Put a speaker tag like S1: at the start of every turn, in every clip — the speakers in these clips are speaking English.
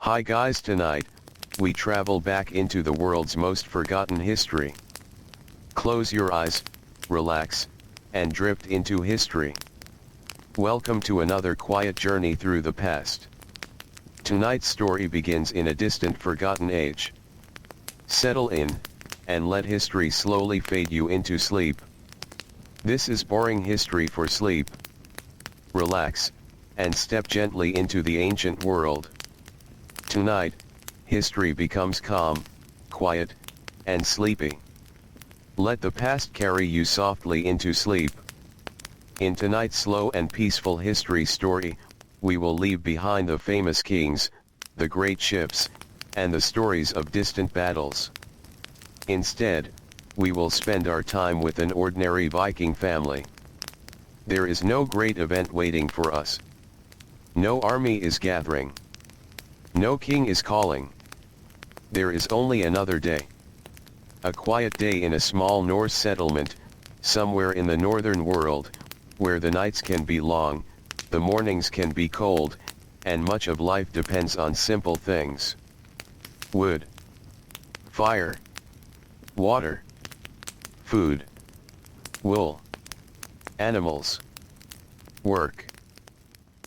S1: Hi guys, tonight, we travel back into the world's most forgotten history. Close your eyes, relax, and drift into history. Welcome to another quiet journey through the past. Tonight's story begins in a distant forgotten age. Settle in, and let history slowly fade you into sleep. This is boring history for sleep. Relax, and step gently into the ancient world. Tonight, history becomes calm, quiet, and sleepy. Let the past carry you softly into sleep. In tonight's slow and peaceful history story, we will leave behind the famous kings, the great ships, and the stories of distant battles. Instead, we will spend our time with an ordinary Viking family. There is no great event waiting for us. No army is gathering. No king is calling. There is only another day. A quiet day in a small Norse settlement, somewhere in the northern world, where the nights can be long, the mornings can be cold, and much of life depends on simple things. Wood, fire, water, food, wool, animals, work,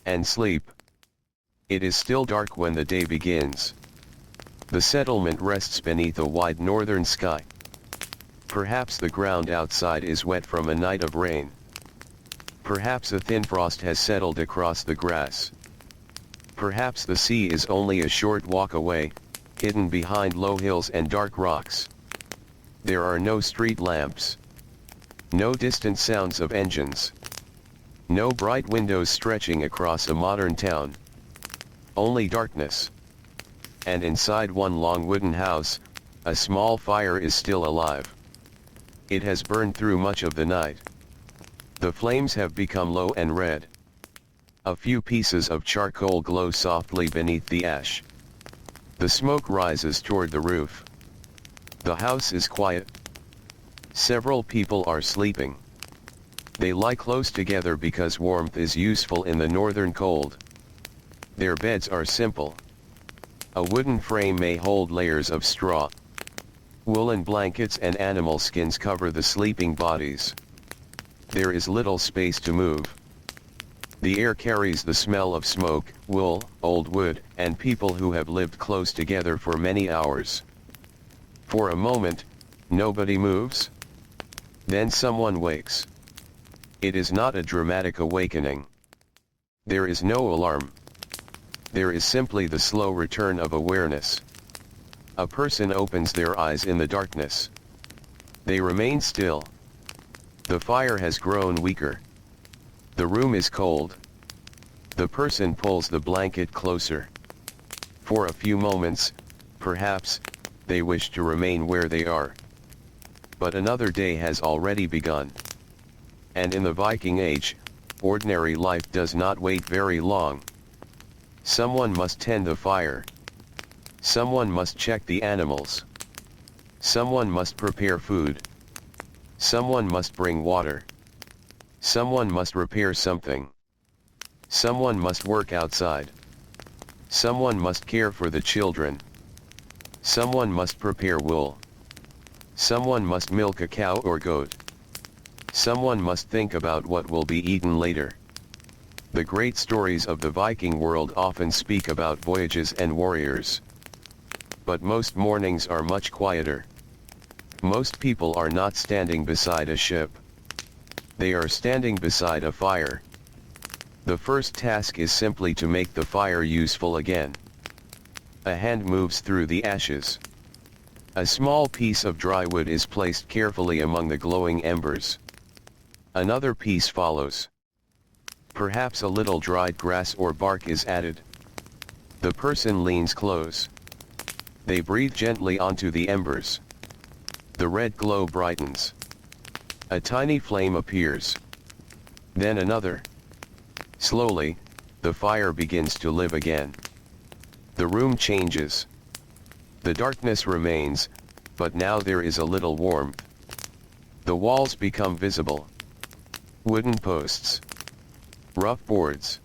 S1: and sleep. It is still dark when the day begins. The settlement rests beneath a wide northern sky. Perhaps the ground outside is wet from a night of rain. Perhaps a thin frost has settled across the grass. Perhaps the sea is only a short walk away, hidden behind low hills and dark rocks. There are no street lamps. No distant sounds of engines. No bright windows stretching across a modern town. Only darkness. And inside one long wooden house, a small fire is still alive. It has burned through much of the night. The flames have become low and red. A few pieces of charcoal glow softly beneath the ash. The smoke rises toward the roof. The house is quiet. Several people are sleeping. They lie close together because warmth is useful in the northern cold. Their beds are simple. A wooden frame may hold layers of straw. Woolen blankets and animal skins cover the sleeping bodies. There is little space to move. The air carries the smell of smoke, wool, old wood, and people who have lived close together for many hours. For a moment, nobody moves. Then someone wakes. It is not a dramatic awakening. There is no alarm. There is simply the slow return of awareness. A person opens their eyes in the darkness. They remain still. The fire has grown weaker. The room is cold. The person pulls the blanket closer. For a few moments, perhaps, they wish to remain where they are. But another day has already begun. And in the Viking Age, ordinary life does not wait very long. Someone must tend the fire. Someone must check the animals. Someone must prepare food. Someone must bring water. Someone must repair something. Someone must work outside. Someone must care for the children. Someone must prepare wool. Someone must milk a cow or goat. Someone must think about what will be eaten later. The great stories of the Viking world often speak about voyages and warriors. But most mornings are much quieter. Most people are not standing beside a ship. They are standing beside a fire. The first task is simply to make the fire useful again. A hand moves through the ashes. A small piece of dry wood is placed carefully among the glowing embers. Another piece follows. Perhaps a little dried grass or bark is added. The person leans close. They breathe gently onto the embers. The red glow brightens. A tiny flame appears. Then another. Slowly, the fire begins to live again. The room changes. The darkness remains, but now there is a little warmth. The walls become visible. Wooden posts. Rough boards.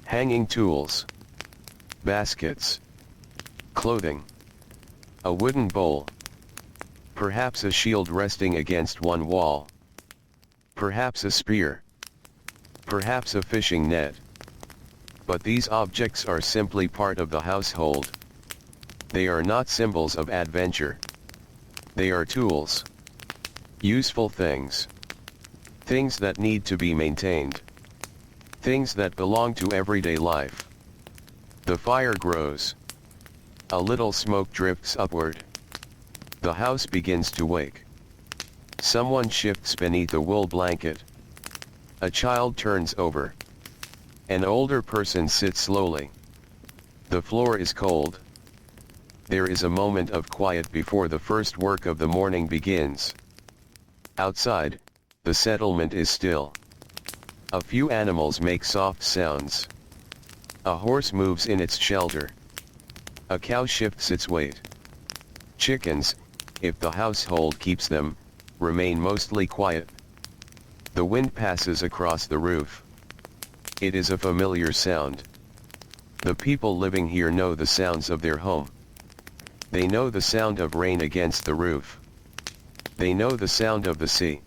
S1: Hanging tools. Baskets. Clothing. A wooden bowl. Perhaps a shield resting against one wall. Perhaps a spear. Perhaps a fishing net. But these objects are simply part of the household. They are not symbols of adventure. They are tools. Useful things. Things that need to be maintained. Things that belong to everyday life. The fire grows. A little smoke drifts upward. The house begins to wake. Someone shifts beneath a wool blanket. A child turns over. An older person sits slowly. The floor is cold. There is a moment of quiet before the first work of the morning begins. Outside, the settlement is still. A few animals make soft sounds. A horse moves in its shelter. A cow shifts its weight. Chickens, if the household keeps them, remain mostly quiet. The wind passes across the roof. It is a familiar sound. The people living here know the sounds of their home. They know the sound of rain against the roof. They know the sound of the sea.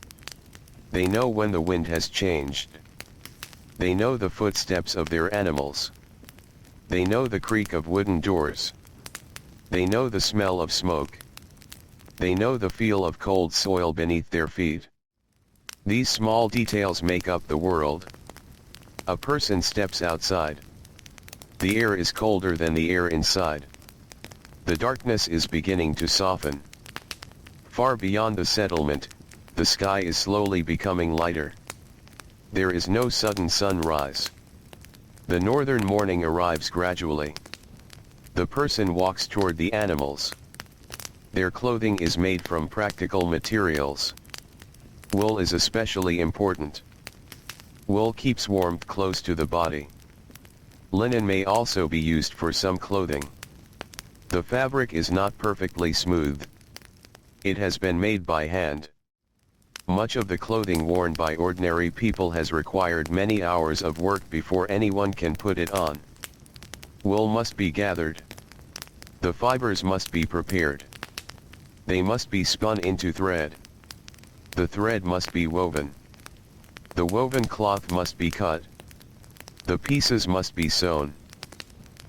S1: They know when the wind has changed. They know the footsteps of their animals. They know the creak of wooden doors. They know the smell of smoke. They know the feel of cold soil beneath their feet. These small details make up the world. A person steps outside. The air is colder than the air inside. The darkness is beginning to soften. Far beyond the settlement, the sky is slowly becoming lighter. There is no sudden sunrise. The northern morning arrives gradually. The person walks toward the animals. Their clothing is made from practical materials. Wool is especially important. Wool keeps warmth close to the body. Linen may also be used for some clothing. The fabric is not perfectly smooth. It has been made by hand. Much of the clothing worn by ordinary people has required many hours of work before anyone can put it on. Wool must be gathered. The fibers must be prepared. They must be spun into thread. The thread must be woven. The woven cloth must be cut. The pieces must be sewn.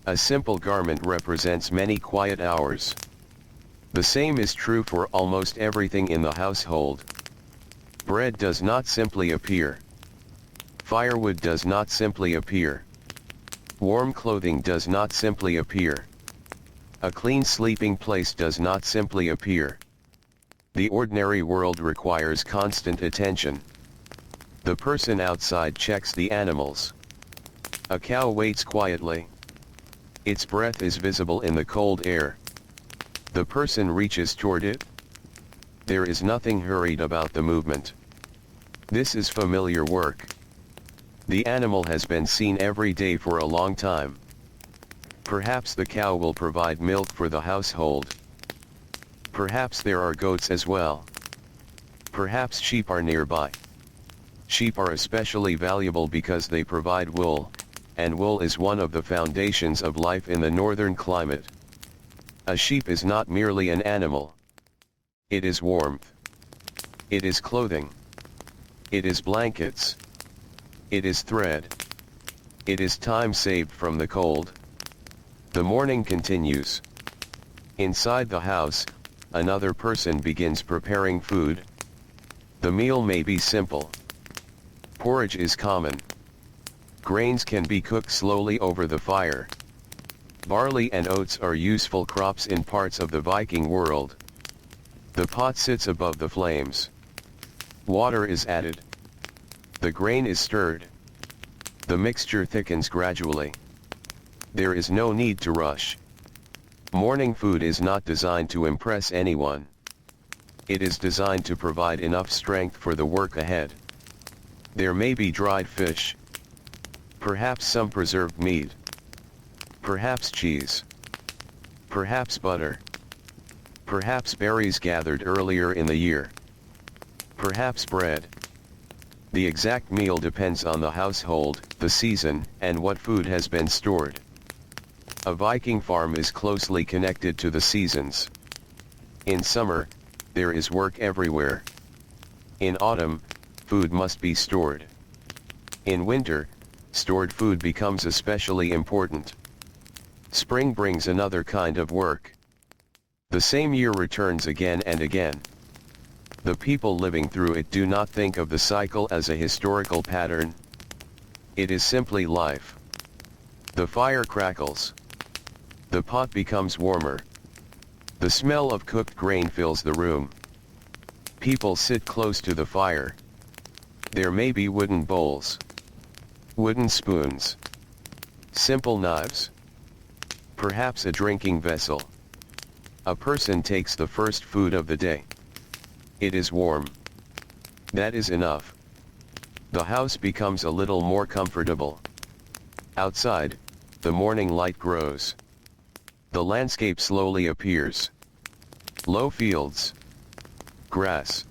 S1: A simple garment represents many quiet hours. The same is true for almost everything in the household. Bread does not simply appear. Firewood does not simply appear. Warm clothing does not simply appear. A clean sleeping place does not simply appear. The ordinary world requires constant attention. The person outside checks the animals. A cow waits quietly. Its breath is visible in the cold air. The person reaches toward it. There is nothing hurried about the movement. This is familiar work. The animal has been seen every day for a long time. Perhaps the cow will provide milk for the household. Perhaps there are goats as well. Perhaps sheep are nearby. Sheep are especially valuable because they provide wool, and wool is one of the foundations of life in the northern climate. A sheep is not merely an animal. It is warmth. It is clothing. It is blankets. It is thread. It is time saved from the cold. The morning continues. Inside the house, another person begins preparing food. The meal may be simple. Porridge is common. Grains can be cooked slowly over the fire. Barley and oats are useful crops in parts of the Viking world. The pot sits above the flames. Water is added. The grain is stirred. The mixture thickens gradually. There is no need to rush. Morning food is not designed to impress anyone. It is designed to provide enough strength for the work ahead. There may be dried fish. Perhaps some preserved meat. Perhaps cheese. Perhaps butter. Perhaps berries gathered earlier in the year. Perhaps bread. The exact meal depends on the household, the season, and what food has been stored. A Viking farm is closely connected to the seasons. In summer, there is work everywhere. In autumn, food must be stored. In winter, stored food becomes especially important. Spring brings another kind of work. The same year returns again and again. The people living through it do not think of the cycle as a historical pattern. It is simply life. The fire crackles. The pot becomes warmer. The smell of cooked grain fills the room. People sit close to the fire. There may be wooden bowls, wooden spoons, simple knives, perhaps a drinking vessel. A person takes the first food of the day. It is warm. That is enough. The house becomes a little more comfortable. Outside, the morning light grows. The landscape slowly appears. Low fields, grass,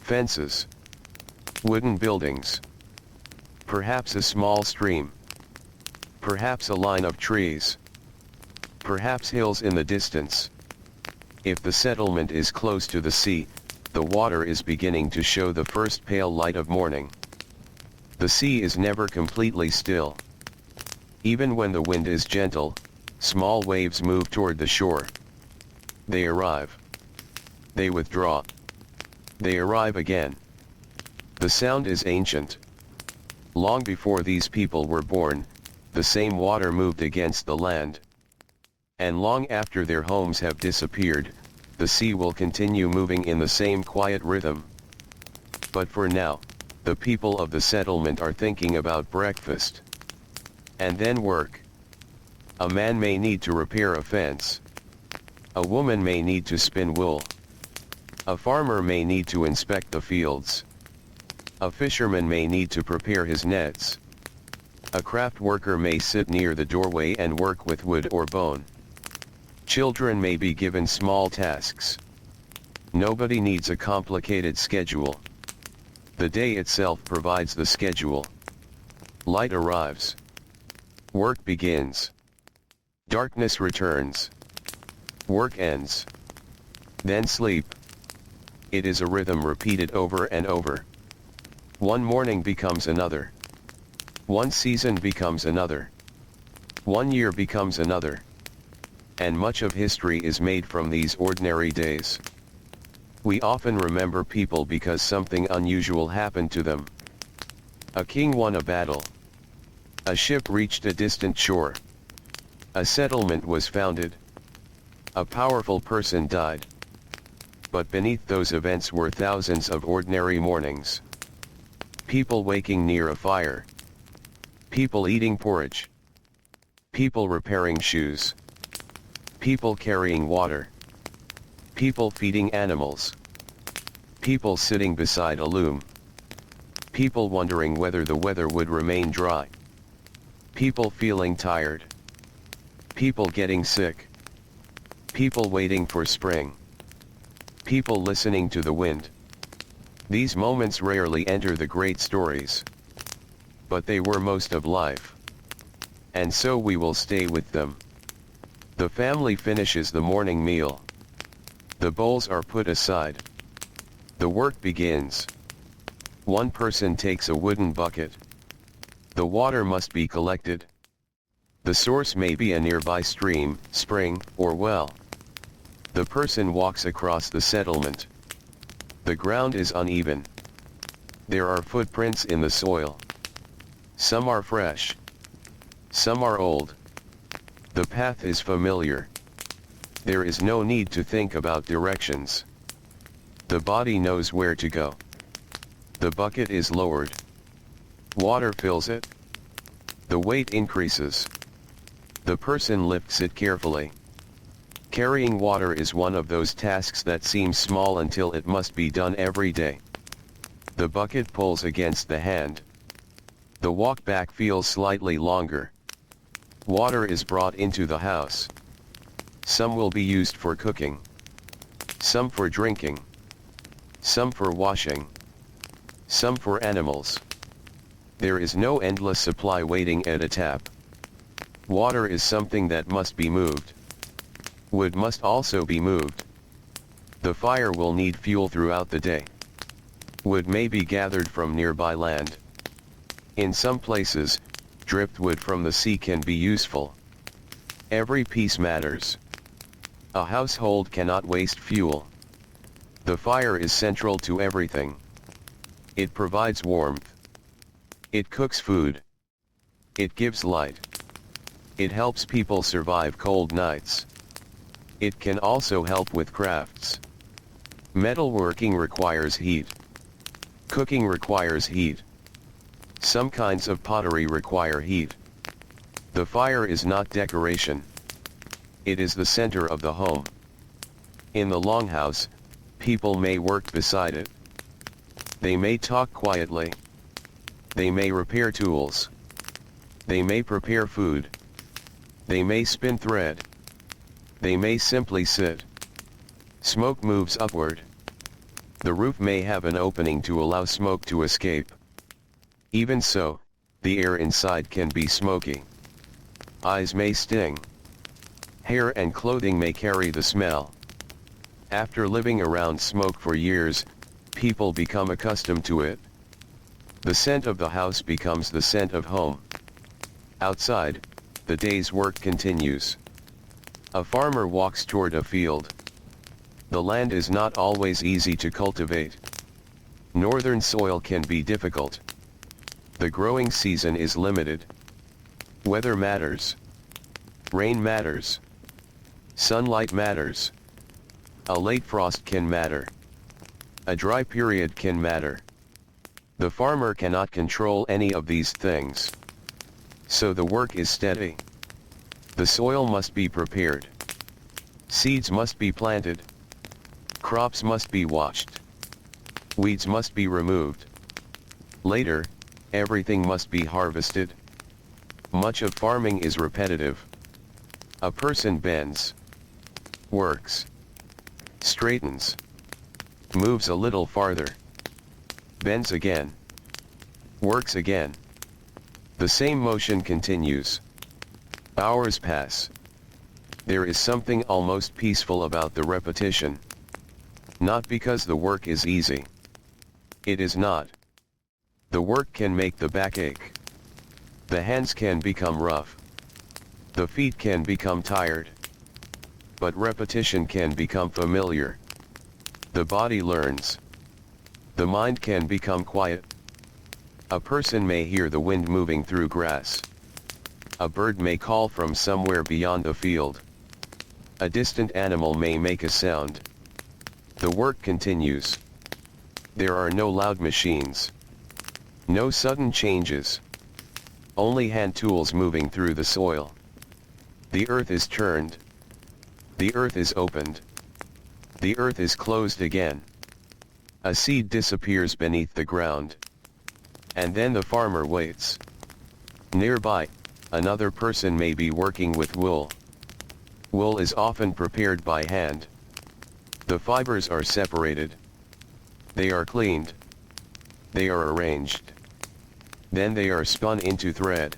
S1: fences, wooden buildings, perhaps a small stream, perhaps a line of trees, perhaps hills in the distance. If the settlement is close to the sea, the water is beginning to show the first pale light of morning. The sea is never completely still. Even when the wind is gentle, small waves move toward the shore. They arrive. They withdraw. They arrive again. The sound is ancient. Long before these people were born, the same water moved against the land. And long after their homes have disappeared, the sea will continue moving in the same quiet rhythm. But for now, the people of the settlement are thinking about breakfast. And then work. A man may need to repair a fence. A woman may need to spin wool. A farmer may need to inspect the fields. A fisherman may need to prepare his nets. A craft worker may sit near the doorway and work with wood or bone. Children may be given small tasks. Nobody needs a complicated schedule. The day itself provides the schedule. Light arrives. Work begins. Darkness returns. Work ends. Then sleep. It is a rhythm repeated over and over. One morning becomes another. One season becomes another. One year becomes another. And much of history is made from these ordinary days. We often remember people because something unusual happened to them. A king won a battle. A ship reached a distant shore. A settlement was founded. A powerful person died. But beneath those events were thousands of ordinary mornings. People waking near a fire. People eating porridge. People repairing shoes. People carrying water. People feeding animals. People sitting beside a loom. People wondering whether the weather would remain dry. People feeling tired. People getting sick. People waiting for spring. People listening to the wind. These moments rarely enter the great stories. But they were most of life. And so we will stay with them. The family finishes the morning meal. The bowls are put aside. The work begins. One person takes a wooden bucket. The water must be collected. The source may be a nearby stream, spring, or well. The person walks across the settlement. The ground is uneven. There are footprints in the soil. Some are fresh. Some are old. The path is familiar. There is no need to think about directions. The body knows where to go. The bucket is lowered. Water fills it. The weight increases. The person lifts it carefully. Carrying water is one of those tasks that seems small until it must be done every day. The bucket pulls against the hand. The walk back feels slightly longer. Water is brought into the house. Some will be used for cooking. Some for drinking. Some for washing. Some for animals. There is no endless supply waiting at a tap. Water is something that must be moved. Wood must also be moved. The fire will need fuel throughout the day. Wood may be gathered from nearby land. In some places, driftwood from the sea can be useful. Every piece matters. A household cannot waste fuel. The fire is central to everything. It provides warmth. It cooks food. It gives light. It helps people survive cold nights. It can also help with crafts. Metalworking requires heat. Cooking requires heat. Some kinds of pottery require heat. The fire is not decoration. It is the center of the home. In the longhouse, people may work beside it. They may talk quietly. They may repair tools. They may prepare food. They may spin thread. They may simply sit. Smoke moves upward. The roof may have an opening to allow smoke to escape. Even so, the air inside can be smoky. Eyes may sting. Hair and clothing may carry the smell. After living around smoke for years, people become accustomed to it. The scent of the house becomes the scent of home. Outside, the day's work continues. A farmer walks toward a field. The land is not always easy to cultivate. Northern soil can be difficult. The growing season is limited. Weather matters. Rain matters. Sunlight matters. A late frost can matter. A dry period can matter. The farmer cannot control any of these things. So the work is steady. The soil must be prepared. Seeds must be planted. Crops must be watched. Weeds must be removed. Later, everything must be harvested. Much of farming is repetitive. A person bends, works, straightens, moves a little farther, bends again, works again. The same motion continues. Hours pass. There is something almost peaceful about the repetition. Not because the work is easy. It is not. The work can make the back ache. The hands can become rough. The feet can become tired. But repetition can become familiar. The body learns. The mind can become quiet. A person may hear the wind moving through grass. A bird may call from somewhere beyond the field. A distant animal may make a sound. The work continues. There are no loud machines. No sudden changes. Only hand tools moving through the soil. The earth is turned. The earth is opened. The earth is closed again. A seed disappears beneath the ground. And then the farmer waits. Nearby, another person may be working with wool. Wool is often prepared by hand. The fibers are separated. They are cleaned. They are arranged. Then they are spun into thread.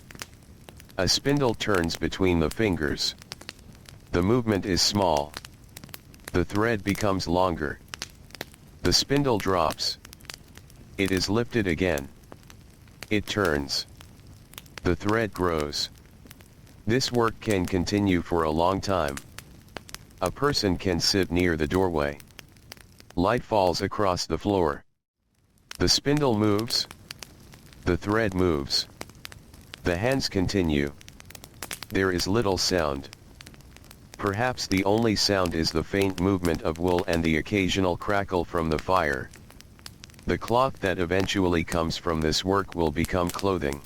S1: A spindle turns between the fingers. The movement is small. The thread becomes longer. The spindle drops. It is lifted again. It turns. The thread grows. This work can continue for a long time. A person can sit near the doorway. Light falls across the floor. The spindle moves. The thread moves. The hands continue. There is little sound. Perhaps the only sound is the faint movement of wool and the occasional crackle from the fire. The cloth that eventually comes from this work will become clothing.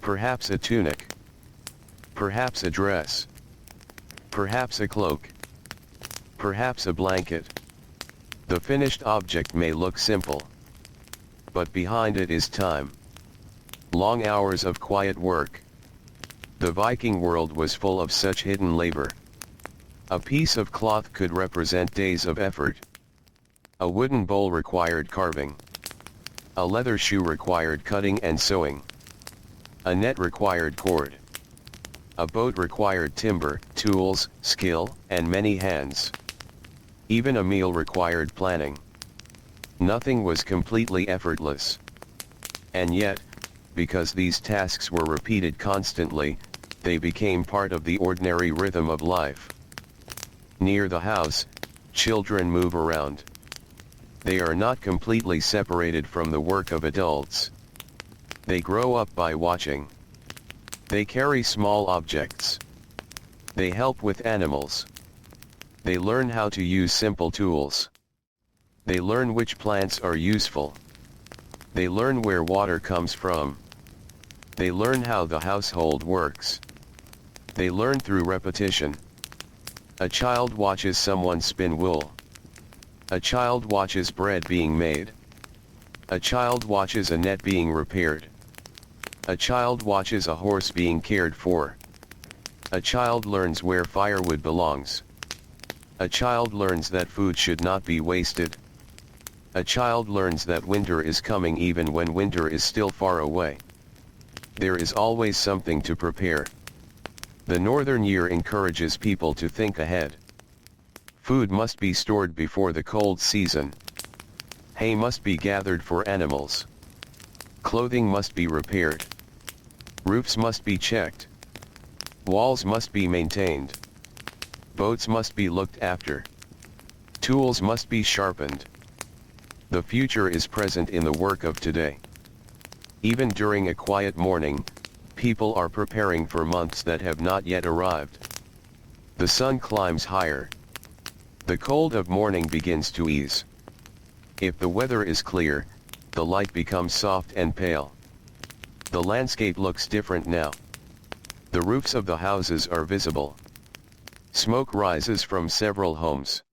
S1: Perhaps a tunic. Perhaps a dress. Perhaps a cloak. Perhaps a blanket. The finished object may look simple. But behind it is time. Long hours of quiet work. The Viking world was full of such hidden labor. A piece of cloth could represent days of effort. A wooden bowl required carving. A leather shoe required cutting and sewing. A net required cord. A boat required timber, tools, skill, and many hands. Even a meal required planning. Nothing was completely effortless. And yet, because these tasks were repeated constantly, they became part of the ordinary rhythm of life. Near the house, children move around. They are not completely separated from the work of adults. They grow up by watching. They carry small objects. They help with animals. They learn how to use simple tools. They learn which plants are useful. They learn where water comes from. They learn how the household works. They learn through repetition. A child watches someone spin wool. A child watches bread being made. A child watches a net being repaired. A child watches a horse being cared for. A child learns where firewood belongs. A child learns that food should not be wasted. A child learns that winter is coming even when winter is still far away. There is always something to prepare. The northern year encourages people to think ahead. Food must be stored before the cold season. Hay must be gathered for animals. Clothing must be repaired. Roofs must be checked. Walls must be maintained. Boats must be looked after. Tools must be sharpened. The future is present in the work of today. Even during a quiet morning, people are preparing for months that have not yet arrived. The sun climbs higher. The cold of morning begins to ease. If the weather is clear, the light becomes soft and pale. The landscape looks different now. The roofs of the houses are visible. Smoke rises from several homes.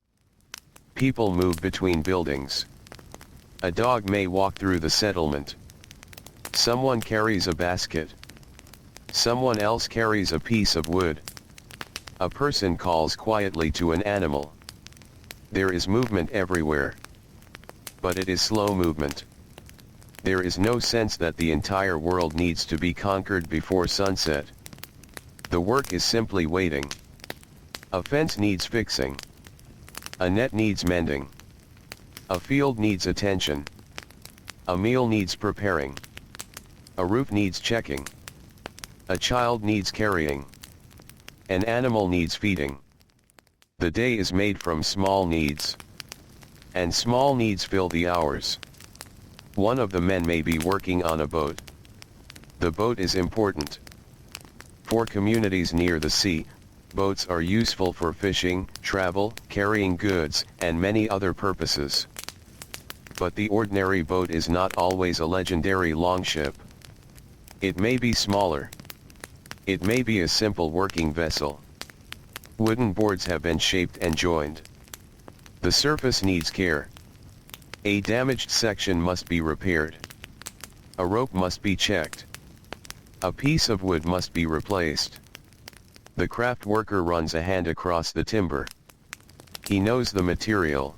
S1: People move between buildings. A dog may walk through the settlement. Someone carries a basket. Someone else carries a piece of wood. A person calls quietly to an animal. There is movement everywhere. But it is slow movement. There is no sense that the entire world needs to be conquered before sunset. The work is simply waiting. A fence needs fixing. A net needs mending. A field needs attention. A meal needs preparing. A roof needs checking. A child needs carrying. An animal needs feeding. The day is made from small needs. And small needs fill the hours. One of the men may be working on a boat. The boat is important. For communities near the sea, boats are useful for fishing, travel, carrying goods, and many other purposes. But the ordinary boat is not always a legendary longship. It may be smaller. It may be a simple working vessel. Wooden boards have been shaped and joined. The surface needs care. A damaged section must be repaired. A rope must be checked. A piece of wood must be replaced. The craft worker runs a hand across the timber. He knows the material.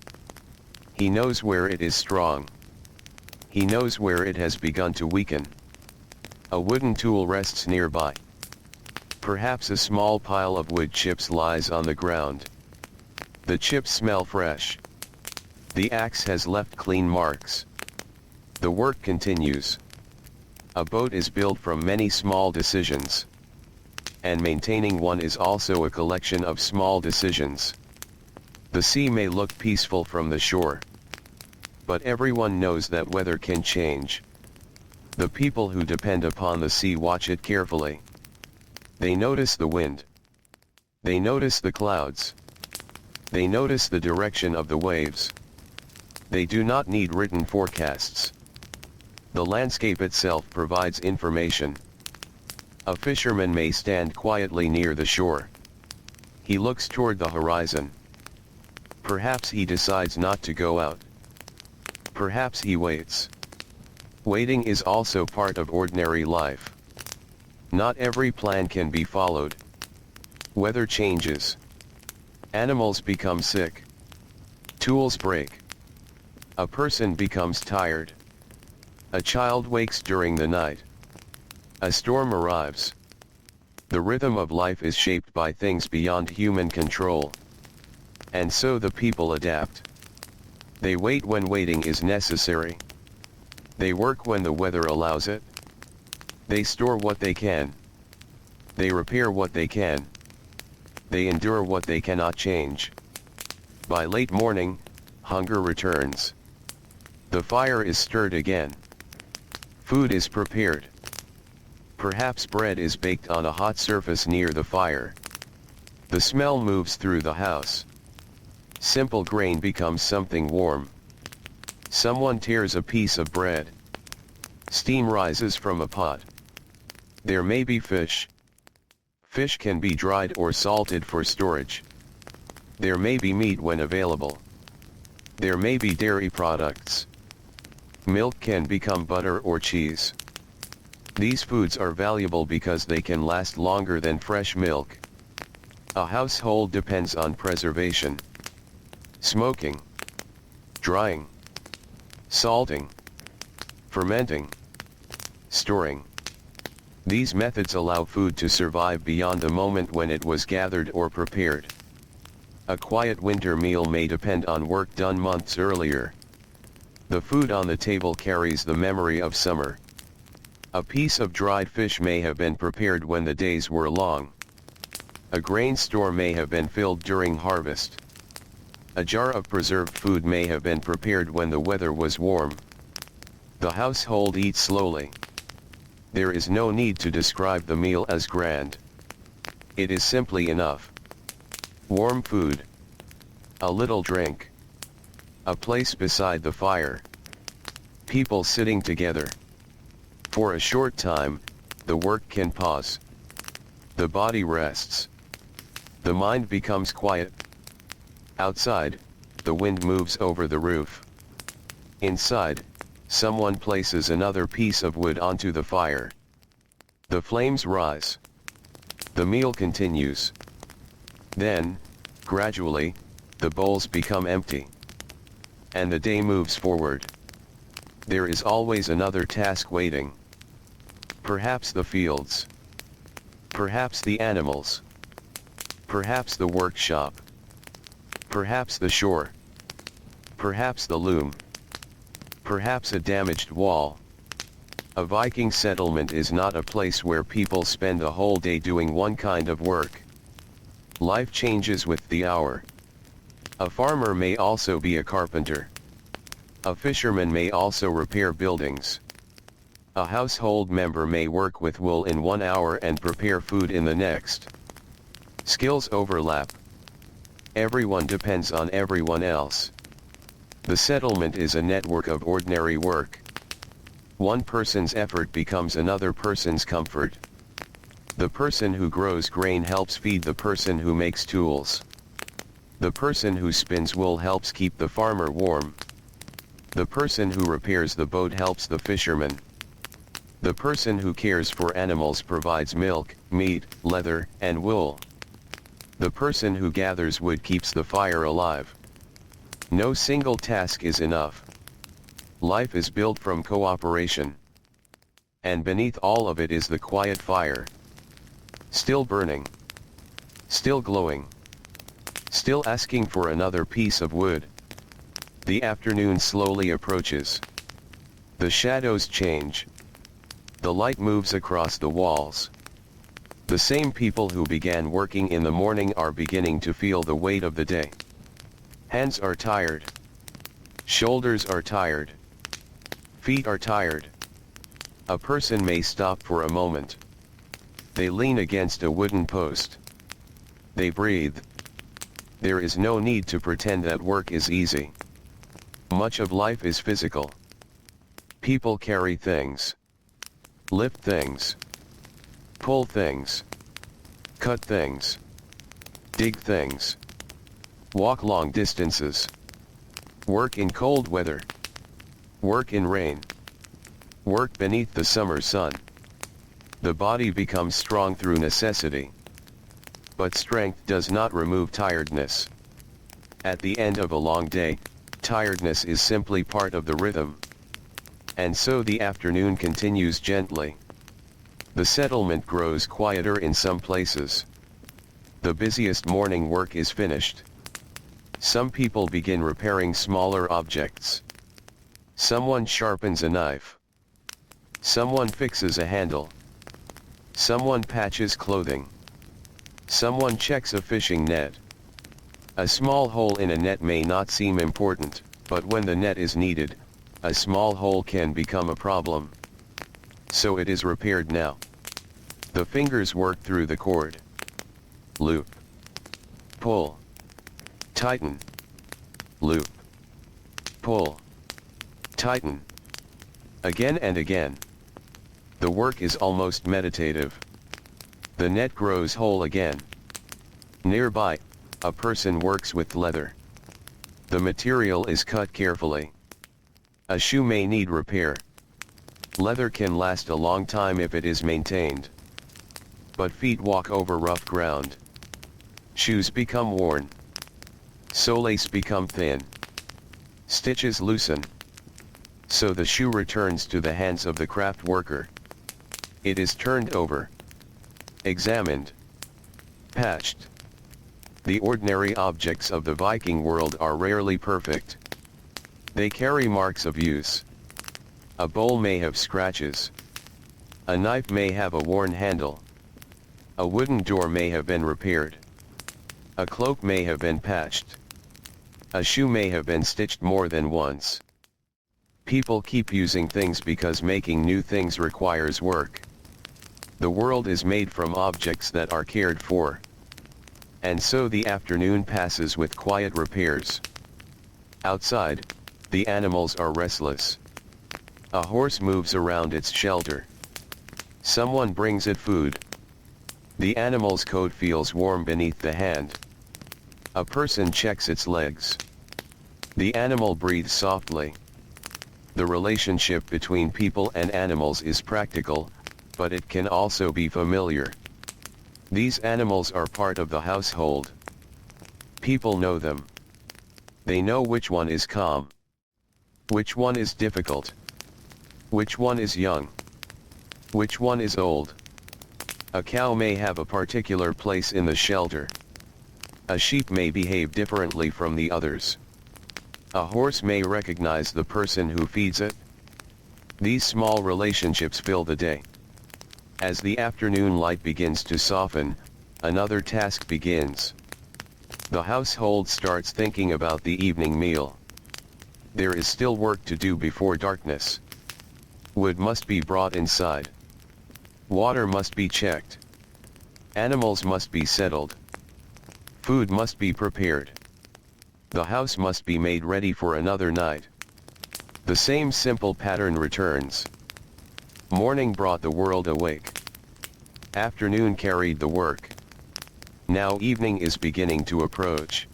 S1: He knows where it is strong. He knows where it has begun to weaken. A wooden tool rests nearby. Perhaps a small pile of wood chips lies on the ground. The chips smell fresh. The axe has left clean marks. The work continues. A boat is built from many small decisions. And maintaining one is also a collection of small decisions. The sea may look peaceful from the shore. But everyone knows that weather can change. The people who depend upon the sea watch it carefully. They notice the wind. They notice the clouds. They notice the direction of the waves. They do not need written forecasts. The landscape itself provides information. A fisherman may stand quietly near the shore. He looks toward the horizon. Perhaps he decides not to go out. Perhaps he waits. Waiting is also part of ordinary life. Not every plan can be followed. Weather changes. Animals become sick. Tools break. A person becomes tired. A child wakes during the night. A storm arrives. The rhythm of life is shaped by things beyond human control. And so the people adapt. They wait when waiting is necessary. They work when the weather allows it. They store what they can. They repair what they can. They endure what they cannot change. By late morning, hunger returns. The fire is stirred again. Food is prepared. Perhaps bread is baked on a hot surface near the fire. The smell moves through the house. Simple grain becomes something warm. Someone tears a piece of bread. Steam rises from a pot. There may be fish. Fish can be dried or salted for storage. There may be meat when available. There may be dairy products. Milk can become butter or cheese. These foods are valuable because they can last longer than fresh milk. A household depends on preservation. Smoking, drying, salting, fermenting, storing. These methods allow food to survive beyond the moment when it was gathered or prepared. A quiet winter meal may depend on work done months earlier. The food on the table carries the memory of summer. A piece of dried fish may have been prepared when the days were long. A grain store may have been filled during harvest. A jar of preserved food may have been prepared when the weather was warm. The household eats slowly. There is no need to describe the meal as grand. It is simply enough. Warm food. A little drink. A place beside the fire. People sitting together. For a short time, the work can pause. The body rests. The mind becomes quiet. Outside, the wind moves over the roof. Inside, someone places another piece of wood onto the fire. The flames rise. The meal continues. Then, gradually, the bowls become empty. And the day moves forward. There is always another task waiting. Perhaps the fields. Perhaps the animals. Perhaps the workshop. Perhaps the shore. Perhaps the loom. Perhaps a damaged wall. A Viking settlement is not a place where people spend a whole day doing one kind of work. Life changes with the hour. A farmer may also be a carpenter. A fisherman may also repair buildings. A household member may work with wool in 1 hour and prepare food in the next. Skills overlap. Everyone depends on everyone else. The settlement is a network of ordinary work. One person's effort becomes another person's comfort. The person who grows grain helps feed the person who makes tools. The person who spins wool helps keep the farmer warm. The person who repairs the boat helps the fisherman. The person who cares for animals provides milk, meat, leather, and wool. The person who gathers wood keeps the fire alive. No single task is enough. Life is built from cooperation. And beneath all of it is the quiet fire. Still burning. Still glowing. Still asking for another piece of wood. The afternoon slowly approaches. The shadows change. The light moves across the walls. The same people who began working in the morning are beginning to feel the weight of the day. Hands are tired. Shoulders are tired. Feet are tired. A person may stop for a moment. They lean against a wooden post. They breathe. There is no need to pretend that work is easy. Much of life is physical. People carry things. Lift things. Pull things. Cut things. Dig things. Walk long distances. Work in cold weather. Work in rain. Work beneath the summer sun. The body becomes strong through necessity. But strength does not remove tiredness. At the end of a long day, tiredness is simply part of the rhythm. And so the afternoon continues gently. The settlement grows quieter in some places. The busiest morning work is finished. Some people begin repairing smaller objects. Someone sharpens a knife. Someone fixes a handle. Someone patches clothing. Someone checks a fishing net. A small hole in a net may not seem important, but when the net is needed, a small hole can become a problem. So it is repaired now. The fingers work through the cord. Loop. Pull. Tighten. Loop. Pull. Tighten. Again and again. The work is almost meditative. The net grows whole again. Nearby, a person works with leather. The material is cut carefully. A shoe may need repair. Leather can last a long time if it is maintained. But feet walk over rough ground. Shoes become worn. Soles become thin. Stitches loosen. So the shoe returns to the hands of the craft worker. It is turned over. Examined. Patched. The ordinary objects of the Viking world are rarely perfect. They carry marks of use. A bowl may have scratches. A knife may have a worn handle. A wooden door may have been repaired. A cloak may have been patched. A shoe may have been stitched more than once. People keep using things because making new things requires work. The world is made from objects that are cared for. And so the afternoon passes with quiet repairs. Outside, the animals are restless. A horse moves around its shelter. Someone brings it food. The animal's coat feels warm beneath the hand. A person checks its legs. The animal breathes softly. The relationship between people and animals is practical, but it can also be familiar. These animals are part of the household. People know them. They know which one is calm. Which one is difficult. Which one is young. Which one is old. A cow may have a particular place in the shelter. A sheep may behave differently from the others. A horse may recognize the person who feeds it. These small relationships fill the day. As the afternoon light begins to soften, another task begins. The household starts thinking about the evening meal. There is still work to do before darkness. Wood must be brought inside. Water must be checked. Animals must be settled. Food must be prepared. The house must be made ready for another night. The same simple pattern returns. Morning brought the world awake. Afternoon carried the work. Now evening is beginning to approach.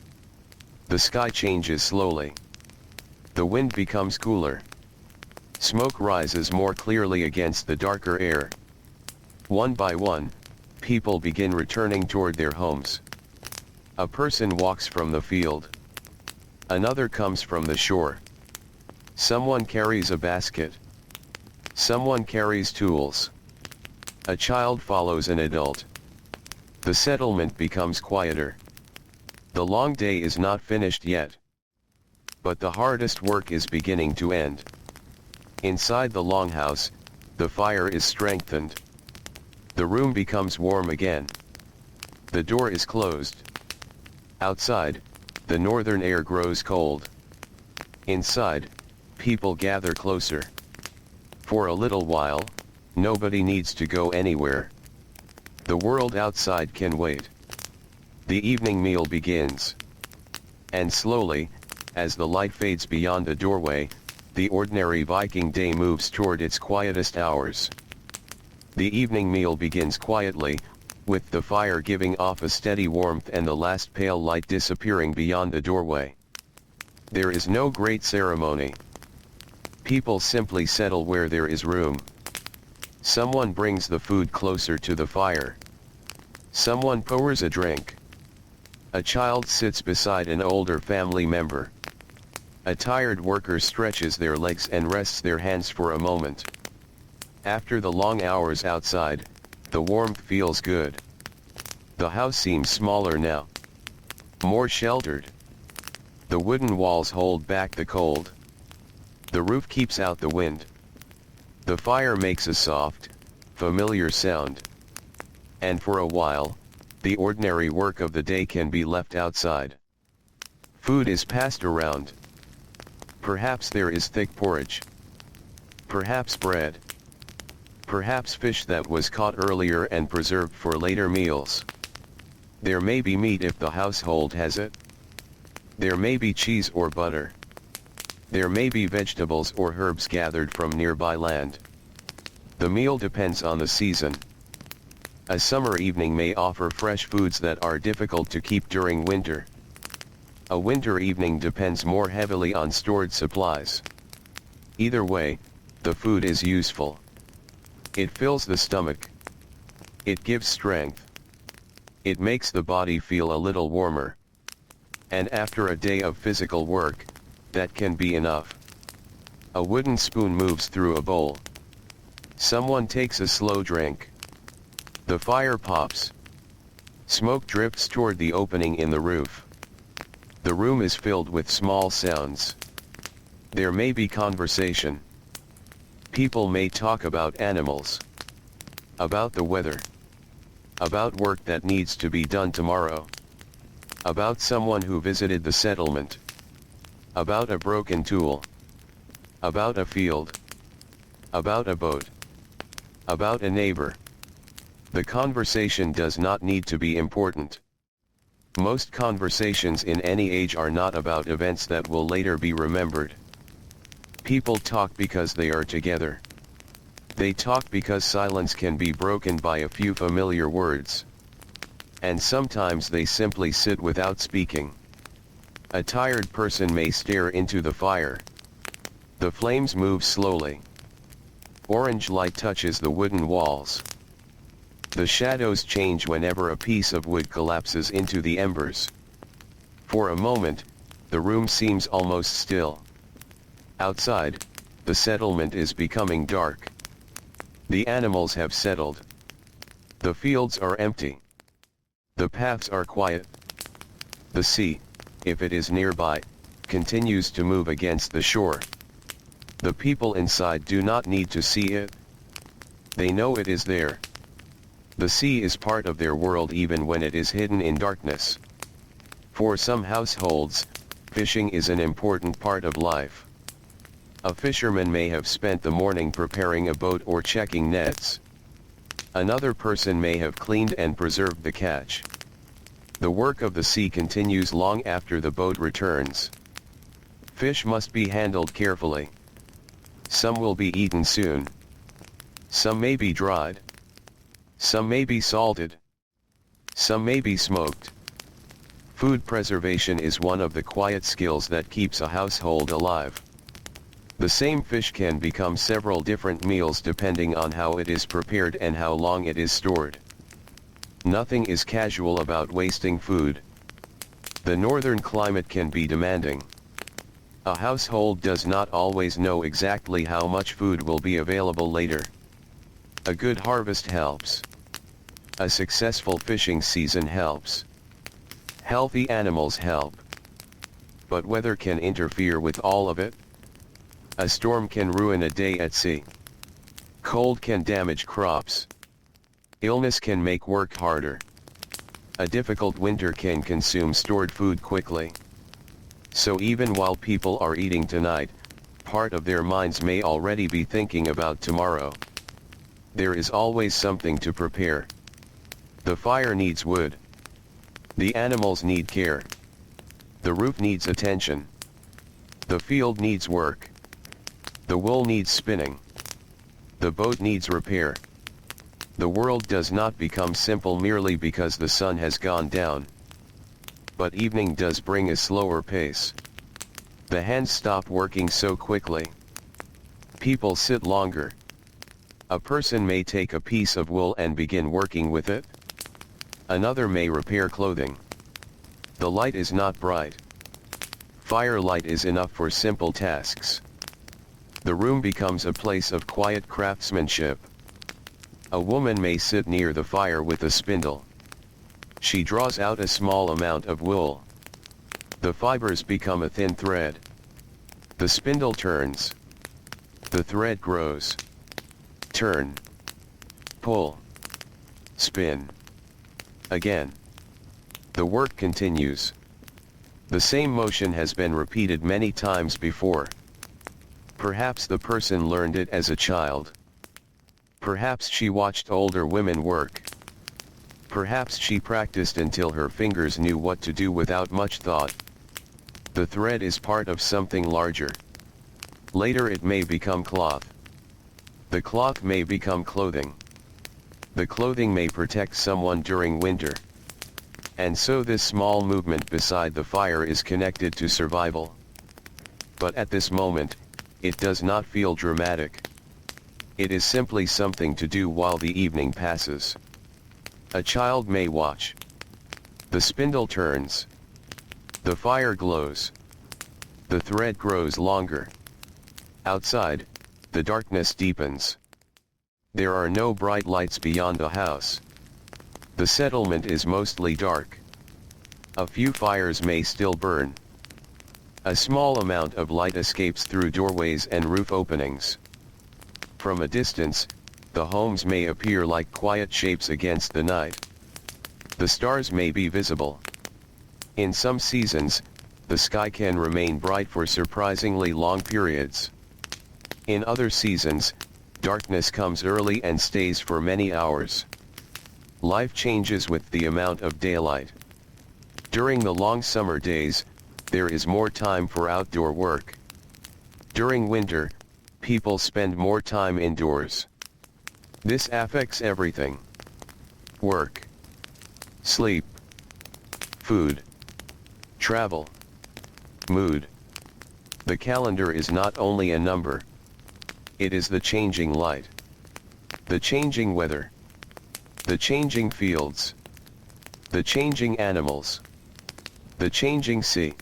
S1: The sky changes slowly. The wind becomes cooler. Smoke rises more clearly against the darker air. One by one, people begin returning toward their homes. A person walks from the field. Another comes from the shore. Someone carries a basket. Someone carries tools. A child follows an adult. The settlement becomes quieter. The long day is not finished yet. But the hardest work is beginning to end. Inside the longhouse, the fire is strengthened. The room becomes warm again. The door is closed. Outside, the northern air grows cold. Inside, people gather closer. For a little while, nobody needs to go anywhere. The world outside can wait. The evening meal begins. And slowly, as the light fades beyond a doorway, the ordinary Viking day moves toward its quietest hours. The evening meal begins quietly, with the fire giving off a steady warmth and the last pale light disappearing beyond the doorway. There is no great ceremony. People simply settle where there is room. Someone brings the food closer to the fire. Someone pours a drink. A child sits beside an older family member. A tired worker stretches their legs and rests their hands for a moment. After the long hours outside, the warmth feels good. The house seems smaller now. More sheltered. The wooden walls hold back the cold. The roof keeps out the wind. The fire makes a soft, familiar sound. And for a while, the ordinary work of the day can be left outside. Food is passed around. Perhaps there is thick porridge. Perhaps bread. Perhaps fish that was caught earlier and preserved for later meals. There may be meat if the household has it. There may be cheese or butter. There may be vegetables or herbs gathered from nearby land. The meal depends on the season. A summer evening may offer fresh foods that are difficult to keep during winter. A winter evening depends more heavily on stored supplies. Either way, the food is useful. It fills the stomach. It gives strength. It makes the body feel a little warmer. And after a day of physical work, that can be enough. A wooden spoon moves through a bowl. Someone takes a slow drink. The fire pops. Smoke drifts toward the opening in the roof. The room is filled with small sounds. There may be conversation. People may talk about animals. About the weather. About work that needs to be done tomorrow. About someone who visited the settlement. About a broken tool. About a field. About a boat. About a neighbor. The conversation does not need to be important. Most conversations in any age are not about events that will later be remembered. People talk because they are together. They talk because silence can be broken by a few familiar words. And sometimes they simply sit without speaking. A tired person may stare into the fire. The flames move slowly. Orange light touches the wooden walls. The shadows change whenever a piece of wood collapses into the embers. For a moment, the room seems almost still. Outside, the settlement is becoming dark. The animals have settled. The fields are empty. The paths are quiet. The sea, if it is nearby, continues to move against the shore. The people inside do not need to see it. They know it is there. The sea is part of their world even when it is hidden in darkness. For some households, fishing is an important part of life. A fisherman may have spent the morning preparing a boat or checking nets. Another person may have cleaned and preserved the catch. The work of the sea continues long after the boat returns. Fish must be handled carefully. Some will be eaten soon. Some may be dried. Some may be salted. Some may be smoked. Food preservation is one of the quiet skills that keeps a household alive. The same fish can become several different meals depending on how it is prepared and how long it is stored. Nothing is casual about wasting food. The northern climate can be demanding. A household does not always know exactly how much food will be available later. A good harvest helps. A successful fishing season helps. Healthy animals help. But weather can interfere with all of it. A storm can ruin a day at sea. Cold can damage crops. Illness can make work harder. A difficult winter can consume stored food quickly. So even while people are eating tonight, part of their minds may already be thinking about tomorrow. There is always something to prepare. The fire needs wood. The animals need care. The roof needs attention. The field needs work. The wool needs spinning. The boat needs repair. The world does not become simple merely because the sun has gone down. But evening does bring a slower pace. The hands stop working so quickly. People sit longer. A person may take a piece of wool and begin working with it. Another may repair clothing. The light is not bright. Firelight is enough for simple tasks. The room becomes a place of quiet craftsmanship. A woman may sit near the fire with a spindle. She draws out a small amount of wool. The fibers become a thin thread. The spindle turns. The thread grows. Turn. Pull. Spin. Again. The work continues. The same motion has been repeated many times before. Perhaps the person learned it as a child. Perhaps she watched older women work. Perhaps she practiced until her fingers knew what to do without much thought. The thread is part of something larger. Later it may become cloth. The cloth may become clothing. The clothing may protect someone during winter. And so this small movement beside the fire is connected to survival. But at this moment, it does not feel dramatic. It is simply something to do while the evening passes. A child may watch. The spindle turns. The fire glows. The thread grows longer. Outside, the darkness deepens. There are no bright lights beyond the house. The settlement is mostly dark. A few fires may still burn. A small amount of light escapes through doorways and roof openings. From a distance, the homes may appear like quiet shapes against the night. The stars may be visible. In some seasons, the sky can remain bright for surprisingly long periods. In other seasons, darkness comes early and stays for many hours. Life changes with the amount of daylight. During the long summer days, there is more time for outdoor work. During winter, people spend more time indoors. This affects everything. Work. Sleep. Food. Travel. Mood. The calendar is not only a number. It is the changing light. The changing weather. The changing fields. The changing animals. The changing sea.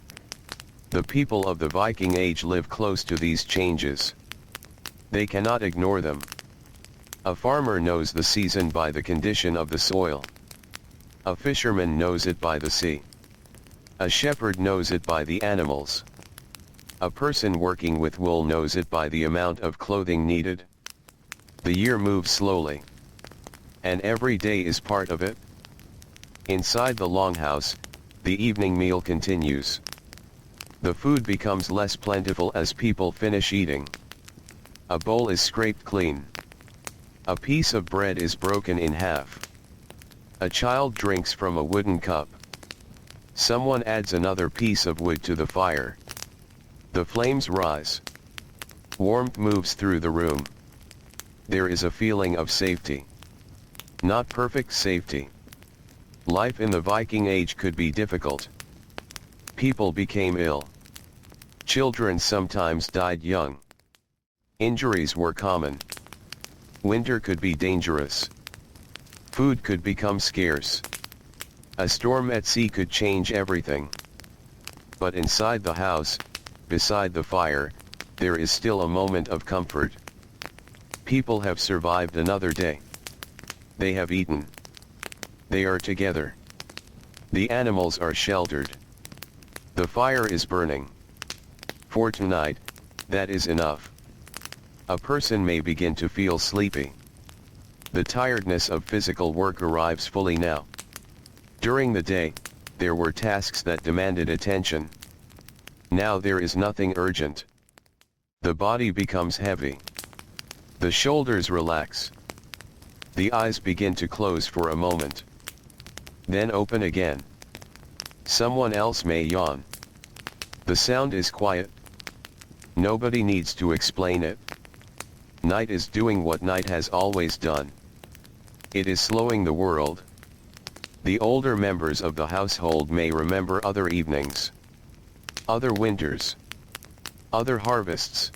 S1: The people of the Viking Age live close to these changes. They cannot ignore them. A farmer knows the season by the condition of the soil. A fisherman knows it by the sea. A shepherd knows it by the animals. A person working with wool knows it by the amount of clothing needed. The year moves slowly. And every day is part of it. Inside the longhouse, the evening meal continues. The food becomes less plentiful as people finish eating. A bowl is scraped clean. A piece of bread is broken in half. A child drinks from a wooden cup. Someone adds another piece of wood to the fire. The flames rise. Warmth moves through the room. There is a feeling of safety. Not perfect safety. Life in the Viking Age could be difficult. People became ill. Children sometimes died young. Injuries were common. Winter could be dangerous. Food could become scarce. A storm at sea could change everything. But inside the house, beside the fire, there is still a moment of comfort. People have survived another day. They have eaten. They are together. The animals are sheltered. The fire is burning. For tonight, that is enough. A person may begin to feel sleepy. The tiredness of physical work arrives fully now. During the day, there were tasks that demanded attention. Now there is nothing urgent. The body becomes heavy. The shoulders relax. The eyes begin to close for a moment. Then open again. Someone else may yawn. The sound is quiet. Nobody needs to explain it. Night is doing what night has always done. It is slowing the world. The older members of the household may remember other evenings. Other winters. Other harvests.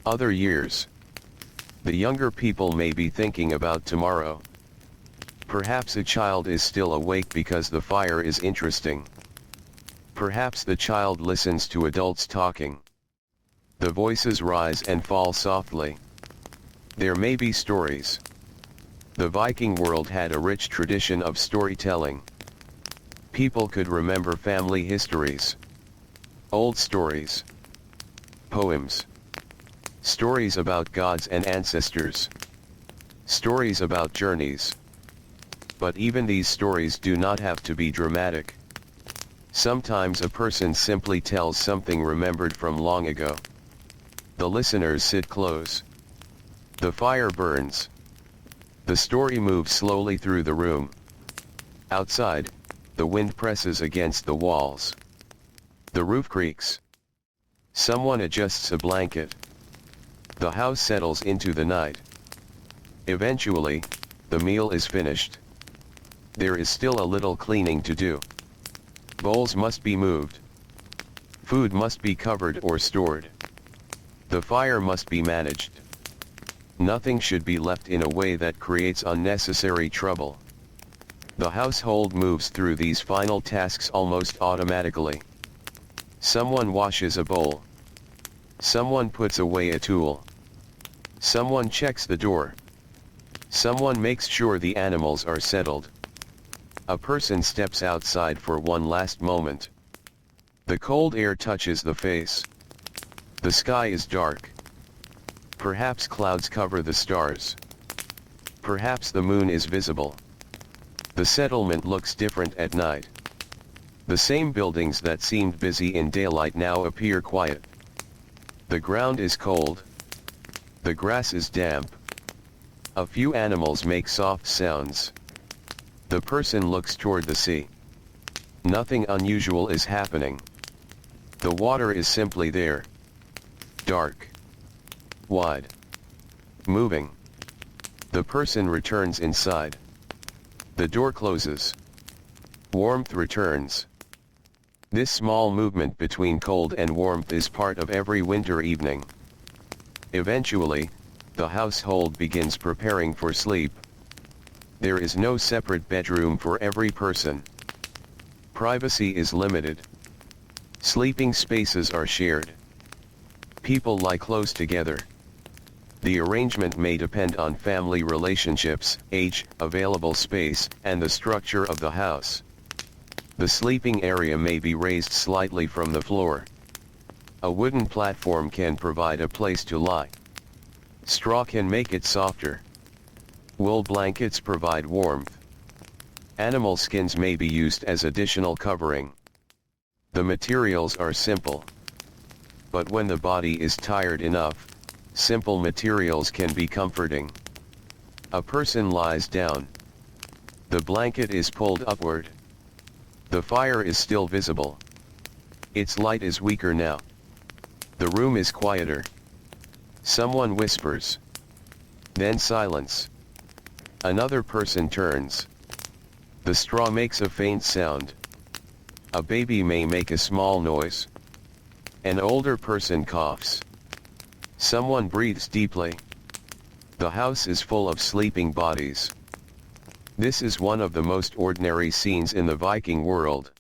S1: Other years. The younger people may be thinking about tomorrow. Perhaps a child is still awake because the fire is interesting. Perhaps the child listens to adults talking. The voices rise and fall softly. There may be stories. The Viking world had a rich tradition of storytelling. People could remember family histories, old stories, poems, stories about gods and ancestors, stories about journeys. But even these stories do not have to be dramatic. Sometimes a person simply tells something remembered from long ago. The listeners sit close. The fire burns. The story moves slowly through the room. Outside, the wind presses against the walls. The roof creaks. Someone adjusts a blanket. The house settles into the night. Eventually, the meal is finished. There is still a little cleaning to do. Bowls must be moved. Food must be covered or stored. The fire must be managed. Nothing should be left in a way that creates unnecessary trouble. The household moves through these final tasks almost automatically. Someone washes a bowl. Someone puts away a tool. Someone checks the door. Someone makes sure the animals are settled. A person steps outside for one last moment. The cold air touches the face. The sky is dark. Perhaps clouds cover the stars. Perhaps the moon is visible. The settlement looks different at night. The same buildings that seemed busy in daylight now appear quiet. The ground is cold. The grass is damp. A few animals make soft sounds. The person looks toward the sea. Nothing unusual is happening. The water is simply there. Dark. Wide. Moving. The person returns inside. The door closes. Warmth returns. This small movement between cold and warmth is part of every winter evening. Eventually, the household begins preparing for sleep. There is no separate bedroom for every person. Privacy is limited. Sleeping spaces are shared. People lie close together. The arrangement may depend on family relationships, age, available space, and the structure of the house. The sleeping area may be raised slightly from the floor. A wooden platform can provide a place to lie. Straw can make it softer. Wool blankets provide warmth. Animal skins may be used as additional covering. The materials are simple. But when the body is tired enough, simple materials can be comforting. A person lies down. The blanket is pulled upward. The fire is still visible. Its light is weaker now. The room is quieter. Someone whispers. Then silence. Another person turns. The straw makes a faint sound. A baby may make a small noise. An older person coughs. Someone breathes deeply. The house is full of sleeping bodies. This is one of the most ordinary scenes in the Viking world.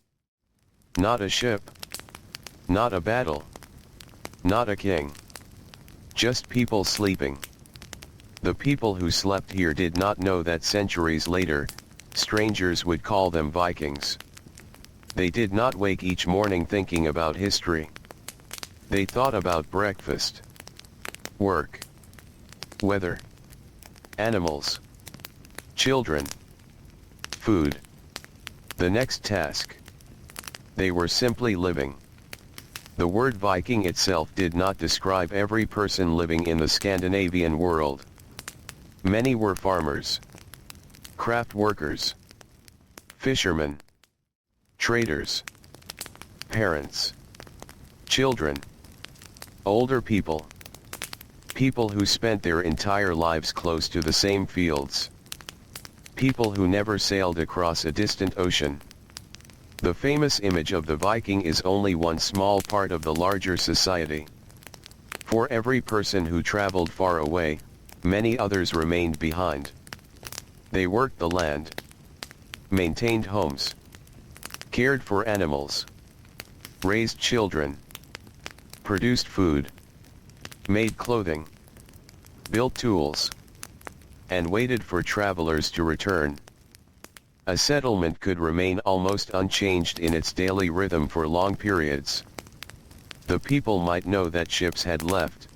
S1: Not a ship. Not a battle. Not a king. Just people sleeping. The people who slept here did not know that centuries later, strangers would call them Vikings. They did not wake each morning thinking about history. They thought about breakfast, work, weather, animals, children, food, the next task. They were simply living. The word Viking itself did not describe every person living in the Scandinavian world. Many were farmers, craft workers, fishermen, traders, parents, children, older people, people who spent their entire lives close to the same fields, people who never sailed across a distant ocean. The famous image of the Viking is only one small part of the larger society. For every person who traveled far away, many others remained behind. They worked the land, maintained homes, cared for animals, raised children, produced food, made clothing, built tools, and waited for travelers to return. A settlement could remain almost unchanged in its daily rhythm for long periods. The people might know that ships had left.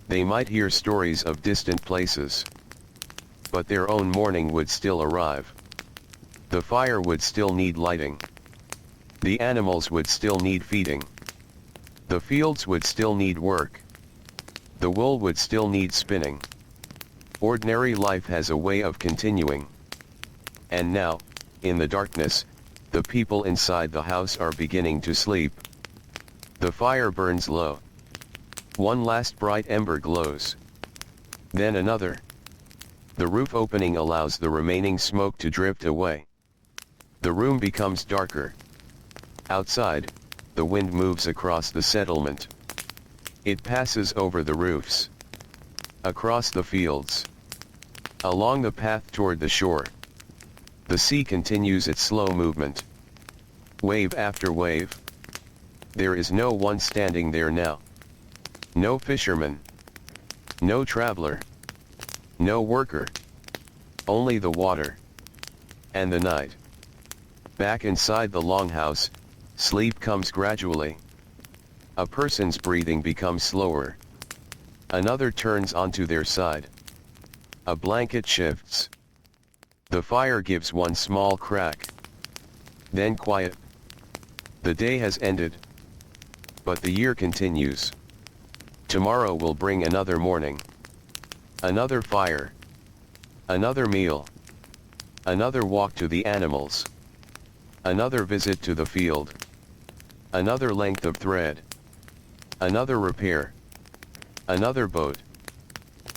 S1: They might hear stories of distant places. But their own morning would still arrive. The fire would still need lighting. The animals would still need feeding. The fields would still need work. The wool would still need spinning. Ordinary life has a way of continuing. And now, in the darkness, the people inside the house are beginning to sleep. The fire burns low. One last bright ember glows. Then another. The roof opening allows the remaining smoke to drift away. The room becomes darker. Outside, the wind moves across the settlement. It passes over the roofs, across the fields, along the path toward the shore. The sea continues its slow movement. Wave after wave. There is no one standing there now. No fisherman. No traveler. No worker. Only the water. And the night. Back inside the longhouse, sleep comes gradually. A person's breathing becomes slower. Another turns onto their side. A blanket shifts. The fire gives one small crack. Then quiet. The day has ended. But the year continues. Tomorrow will bring another morning. Another fire. Another meal. Another walk to the animals. Another visit to the field. Another length of thread. Another repair. Another boat.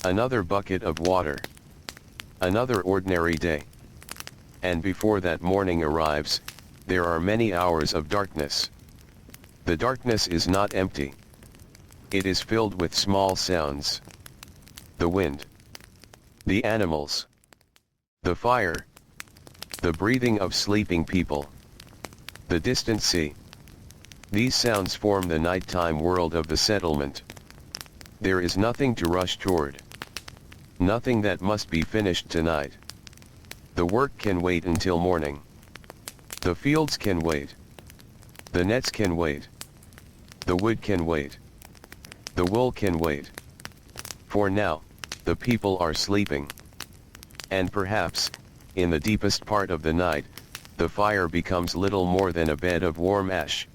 S1: Another bucket of water. Another ordinary day. And before that morning arrives, there are many hours of darkness. The darkness is not empty. It is filled with small sounds. The wind. The animals. The fire. The breathing of sleeping people. The distant sea. These sounds form the nighttime world of the settlement. There is nothing to rush toward. Nothing that must be finished tonight. The work can wait until morning. The fields can wait. The nets can wait. The wood can wait. The wool can wait. For now, the people are sleeping. And perhaps, in the deepest part of the night, the fire becomes little more than a bed of warm ash.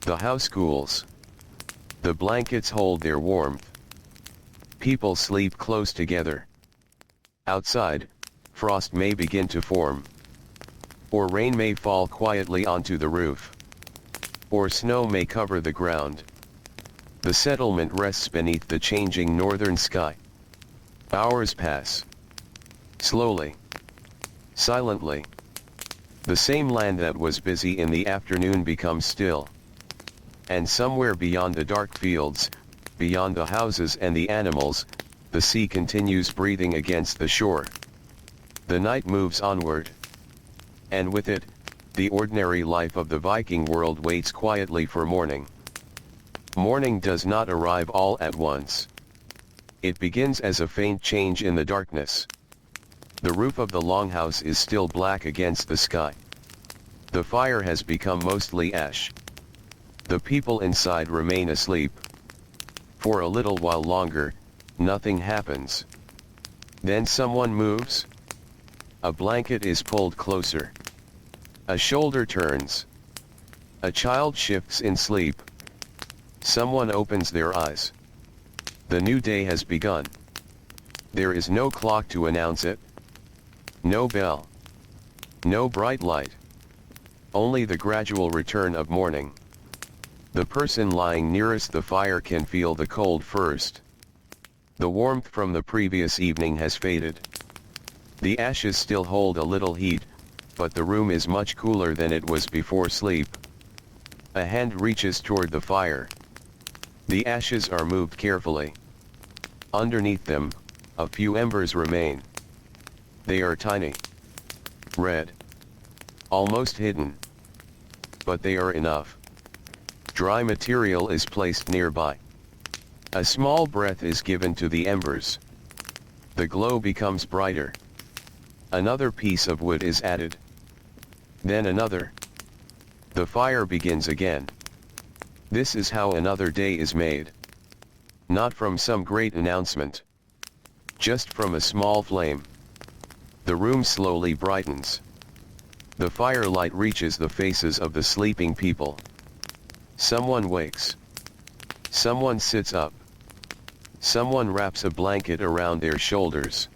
S1: The house cools. The blankets hold their warmth. People sleep close together. Outside, frost may begin to form. Or rain may fall quietly onto the roof. Or snow may cover the ground. The settlement rests beneath the changing northern sky. Hours pass. Slowly. Silently. The same land that was busy in the afternoon becomes still. And somewhere beyond the dark fields, beyond the houses and the animals, the sea continues breathing against the shore. The night moves onward. And with it, the ordinary life of the Viking world waits quietly for morning. Morning does not arrive all at once. It begins as a faint change in the darkness. The roof of the longhouse is still black against the sky. The fire has become mostly ash. The people inside remain asleep. For a little while longer, nothing happens. Then someone moves. A blanket is pulled closer. A shoulder turns. A child shifts in sleep. Someone opens their eyes. The new day has begun. There is no clock to announce it. No bell. No bright light. Only the gradual return of morning. The person lying nearest the fire can feel the cold first. The warmth from the previous evening has faded. The ashes still hold a little heat, but the room is much cooler than it was before sleep. A hand reaches toward the fire. The ashes are moved carefully. Underneath them, a few embers remain. They are tiny. Red. Almost hidden. But they are enough. Dry material is placed nearby. A small breath is given to the embers. The glow becomes brighter. Another piece of wood is added. Then another. The fire begins again. This is how another day is made. Not from some great announcement. Just from a small flame. The room slowly brightens. The firelight reaches the faces of the sleeping people. Someone wakes. Someone sits up. Someone wraps a blanket around their shoulders.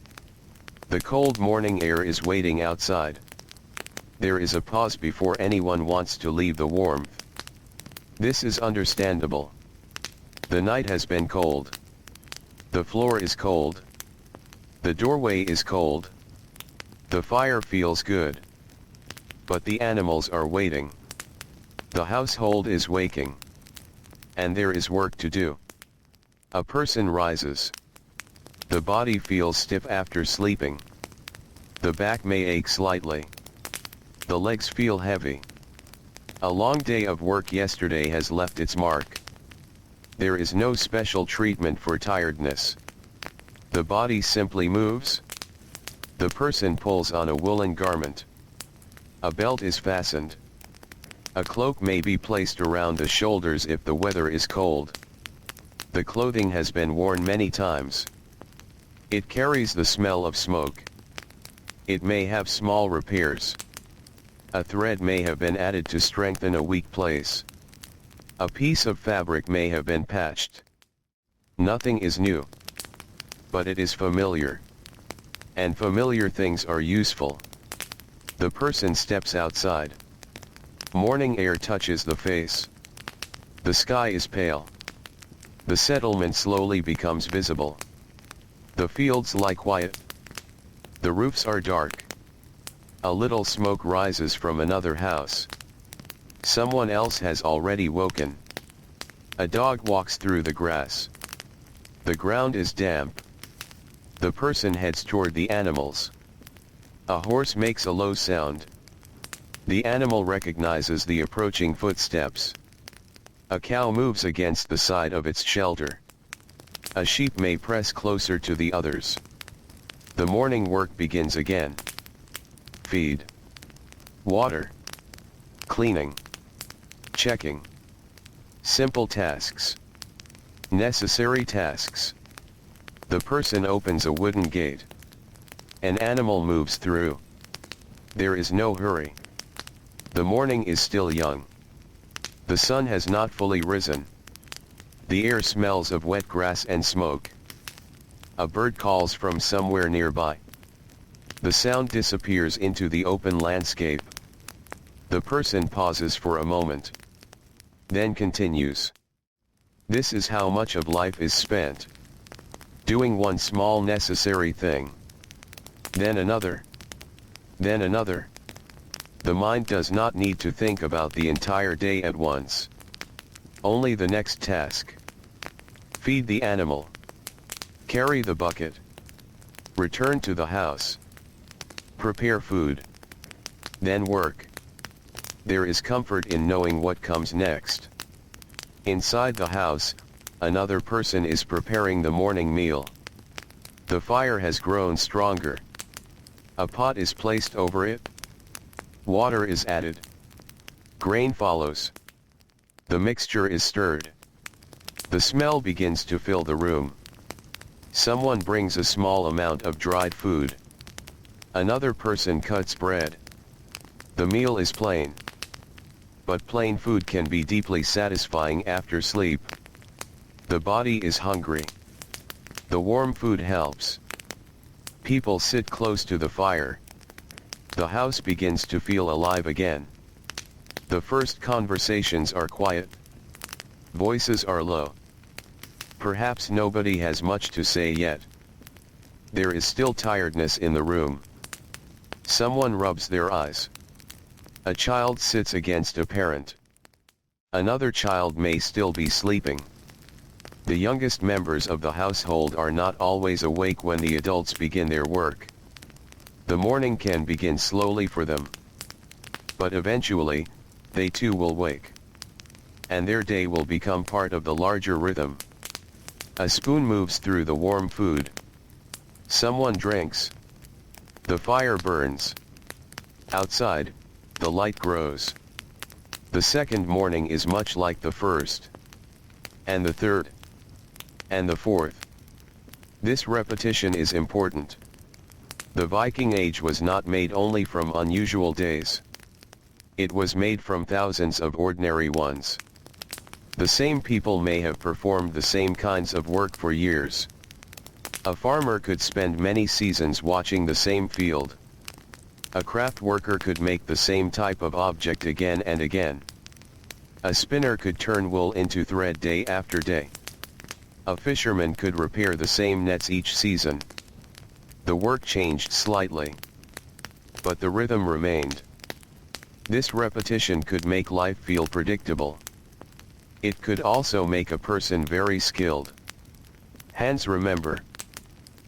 S1: The cold morning air is waiting outside. There is a pause before anyone wants to leave the warmth. This is understandable. The night has been cold. The floor is cold. The doorway is cold. The fire feels good. But the animals are waiting. The household is waking. And there is work to do. A person rises. The body feels stiff after sleeping. The back may ache slightly. The legs feel heavy. A long day of work yesterday has left its mark. There is no special treatment for tiredness. The body simply moves. The person pulls on a woolen garment. A belt is fastened. A cloak may be placed around the shoulders if the weather is cold. The clothing has been worn many times. It carries the smell of smoke. It may have small repairs. A thread may have been added to strengthen a weak place. A piece of fabric may have been patched. Nothing is new. But it is familiar. And familiar things are useful. The person steps outside. Morning air touches the face. The sky is pale. The settlement slowly becomes visible. The fields lie quiet. The roofs are dark. A little smoke rises from another house. Someone else has already woken. A dog walks through the grass. The ground is damp. The person heads toward the animals. A horse makes a low sound. The animal recognizes the approaching footsteps. A cow moves against the side of its shelter. A sheep may press closer to the others. The morning work begins again. Feed. Water. Cleaning. Checking. Simple tasks. Necessary tasks. The person opens a wooden gate. An animal moves through. There is no hurry. The morning is still young. The sun has not fully risen. The air smells of wet grass and smoke. A bird calls from somewhere nearby. The sound disappears into the open landscape. The person pauses for a moment. Then continues. This is how much of life is spent. Doing one small necessary thing. Then another. Then another. The mind does not need to think about the entire day at once. Only the next task. Feed the animal. Carry the bucket. Return to the house. Prepare food. Then work. There is comfort in knowing what comes next. Inside the house, another person is preparing the morning meal. The fire has grown stronger. A pot is placed over it. Water is added. Grain follows. The mixture is stirred. The smell begins to fill the room. Someone brings a small amount of dried food. Another person cuts bread. The meal is plain. But plain food can be deeply satisfying after sleep. The body is hungry. The warm food helps. People sit close to the fire. The house begins to feel alive again. The first conversations are quiet. Voices are low. Perhaps nobody has much to say yet. There is still tiredness in the room. Someone rubs their eyes. A child sits against a parent. Another child may still be sleeping. The youngest members of the household are not always awake when the adults begin their work. The morning can begin slowly for them. But eventually, they too will wake. And their day will become part of the larger rhythm. A spoon moves through the warm food. Someone drinks. The fire burns. Outside, the light grows. The second morning is much like the first. And the third. And the fourth. This repetition is important. The Viking Age was not made only from unusual days. It was made from thousands of ordinary ones. The same people may have performed the same kinds of work for years. A farmer could spend many seasons watching the same field. A craft worker could make the same type of object again and again. A spinner could turn wool into thread day after day. A fisherman could repair the same nets each season. The work changed slightly, but the rhythm remained. This repetition could make life feel predictable. It could also make a person very skilled. Hands remember.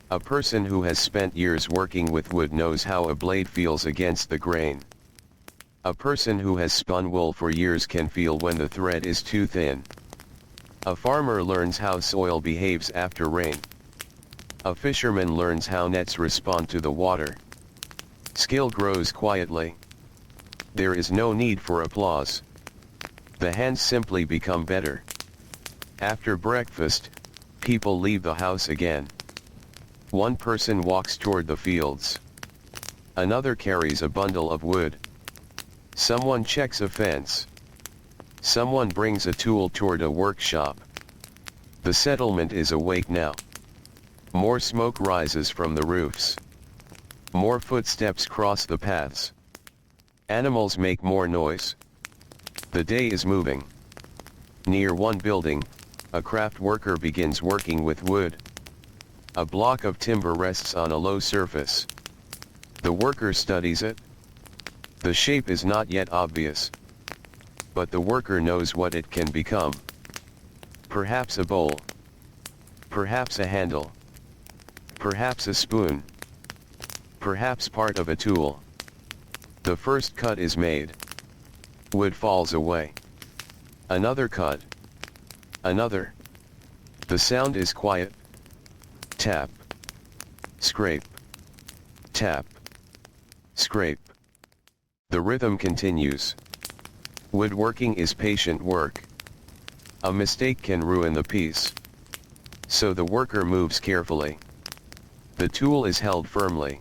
S1: A person who has spent years working with wood knows how a blade feels against the grain. A person who has spun wool for years can feel when the thread is too thin. A farmer learns how soil behaves after rain. A fisherman learns how nets respond to the water. Skill grows quietly. There is no need for applause. The hands simply become better. After breakfast, people leave the house again. One person walks toward the fields. Another carries a bundle of wood. Someone checks a fence. Someone brings a tool toward a workshop. The settlement is awake now. More smoke rises from the roofs. More footsteps cross the paths. Animals make more noise. The day is moving. Near one building, a craft worker begins working with wood. A block of timber rests on a low surface. The worker studies it. The shape is not yet obvious. But the worker knows what it can become. Perhaps a bowl. Perhaps a handle. Perhaps a spoon. Perhaps part of a tool. The first cut is made. Wood falls away. Another cut. Another. The sound is quiet. Tap. Scrape. Tap. Scrape. The rhythm continues. Woodworking is patient work. A mistake can ruin the piece. So the worker moves carefully. The tool is held firmly.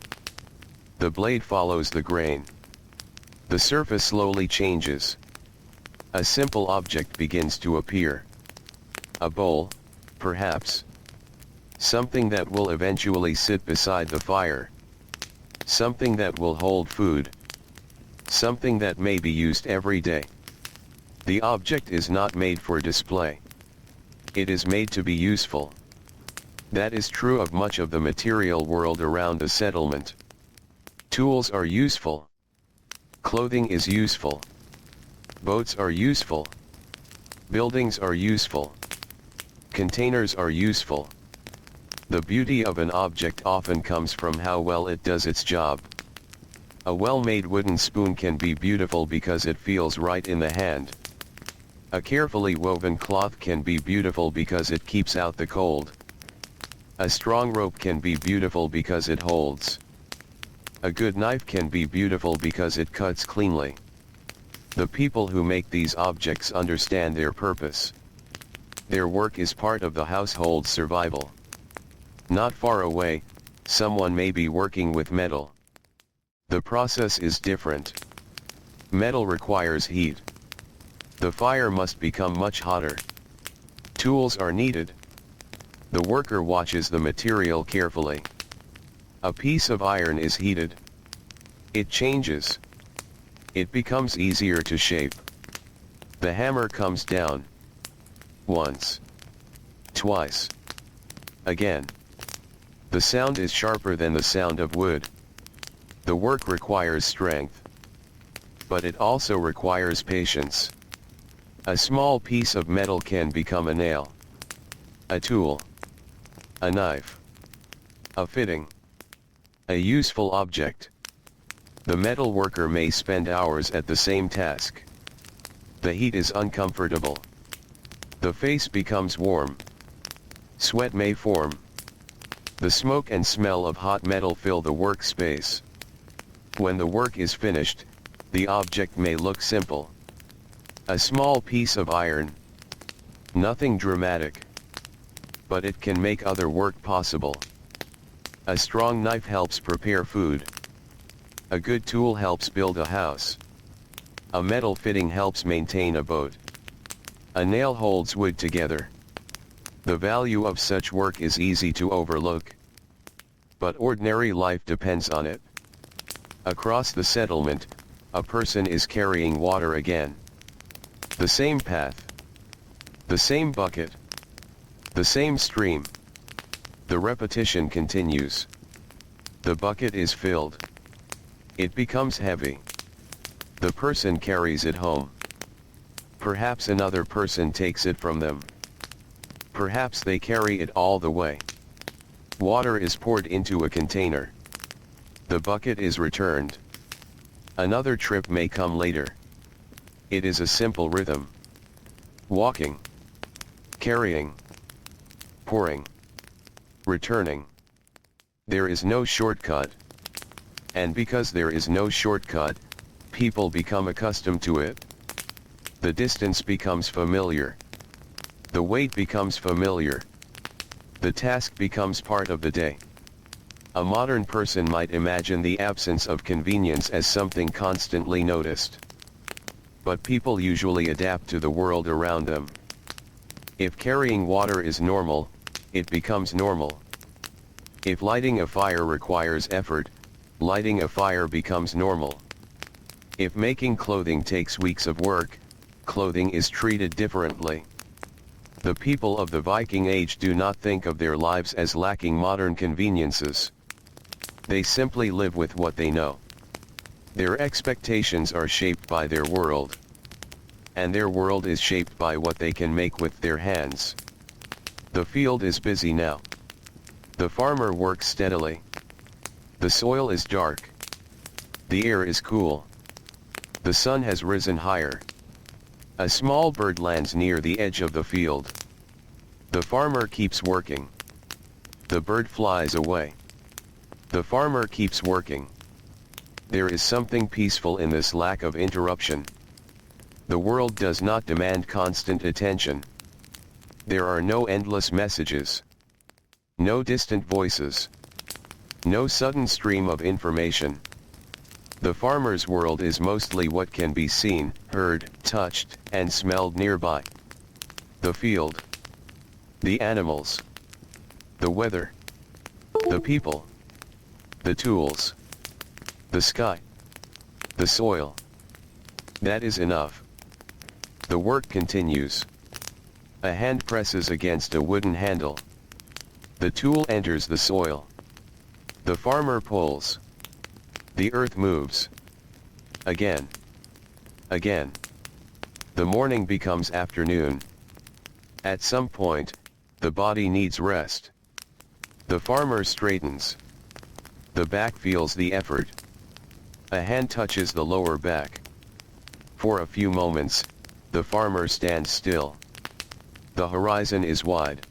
S1: The blade follows the grain. The surface slowly changes. A simple object begins to appear. A bowl, perhaps. Something that will eventually sit beside the fire. Something that will hold food. Something that may be used every day. The object is not made for display. It is made to be useful. That is true of much of the material world around the settlement. Tools are useful. Clothing is useful. Boats are useful. Buildings are useful. Containers are useful. The beauty of an object often comes from how well it does its job. A well-made wooden spoon can be beautiful because it feels right in the hand. A carefully woven cloth can be beautiful because it keeps out the cold. A strong rope can be beautiful because it holds. A good knife can be beautiful because it cuts cleanly. The people who make these objects understand their purpose. Their work is part of the household's survival. Not far away, someone may be working with metal. The process is different. Metal requires heat. The fire must become much hotter. Tools are needed. The worker watches the material carefully. A piece of iron is heated. It changes. It becomes easier to shape. The hammer comes down. Once. Twice. Again. The sound is sharper than the sound of wood. The work requires strength. But it also requires patience. A small piece of metal can become a nail. A tool. A knife. A fitting. A useful object. The metal worker may spend hours at the same task. The heat is uncomfortable. The face becomes warm. Sweat may form. The smoke and smell of hot metal fill the workspace. When the work is finished, the object may look simple. A small piece of iron. Nothing dramatic. But it can make other work possible. A strong knife helps prepare food. A good tool helps build a house. A metal fitting helps maintain a boat. A nail holds wood together. The value of such work is easy to overlook. But ordinary life depends on it. Across the settlement, a person is carrying water again. The same path. The same bucket. The same stream. The repetition continues. The bucket is filled. It becomes heavy. The person carries it home. Perhaps another person takes it from them. Perhaps they carry it all the way. Water is poured into a container. The bucket is returned. Another trip may come later. It is a simple rhythm. Walking. Carrying. Pouring. Returning. There is no shortcut. And because there is no shortcut, people become accustomed to it. The distance becomes familiar. The weight becomes familiar. The task becomes part of the day. A modern person might imagine the absence of convenience as something constantly noticed. But people usually adapt to the world around them. If carrying water is normal, it becomes normal. If lighting a fire requires effort, lighting a fire becomes normal. If making clothing takes weeks of work, clothing is treated differently. The people of the Viking Age do not think of their lives as lacking modern conveniences. They simply live with what they know. Their expectations are shaped by their world. And their world is shaped by what they can make with their hands. The field is busy now. The farmer works steadily. The soil is dark. The air is cool. The sun has risen higher. A small bird lands near the edge of the field. The farmer keeps working. The bird flies away. The farmer keeps working. There is something peaceful in this lack of interruption. The world does not demand constant attention. There are no endless messages. No distant voices. No sudden stream of information. The farmer's world is mostly what can be seen, heard, touched, and smelled nearby. The field. The animals. The weather. The people. The tools. The sky. The soil. That is enough. The work continues. A hand presses against a wooden handle. The tool enters the soil. The farmer pulls. The earth moves. Again. Again. The morning becomes afternoon. At some point, the body needs rest. The farmer straightens. The back feels the effort. A hand touches the lower back. For a few moments, the farmer stands still. The horizon is wide.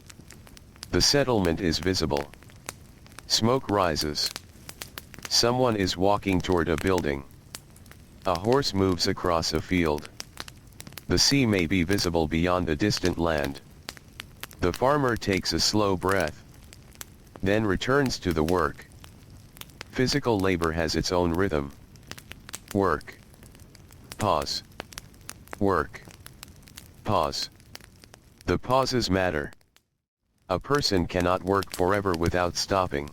S1: The settlement is visible. Smoke rises. Someone is walking toward a building. A horse moves across a field. The sea may be visible beyond the distant land. The farmer takes a slow breath. Then returns to the work. Physical labor has its own rhythm. Work. Pause. Work. Pause. The pauses matter. A person cannot work forever without stopping.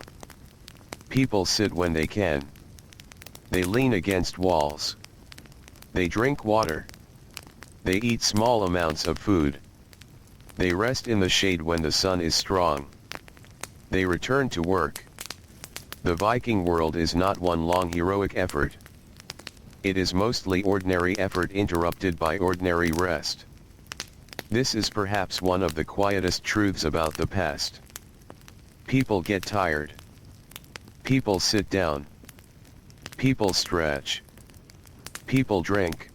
S1: People sit when they can. They lean against walls. They drink water. They eat small amounts of food. They rest in the shade when the sun is strong. They return to work. The Viking world is not one long heroic effort. It is mostly ordinary effort interrupted by ordinary rest. This is perhaps one of the quietest truths about the past. People get tired. People sit down. People stretch. People drink.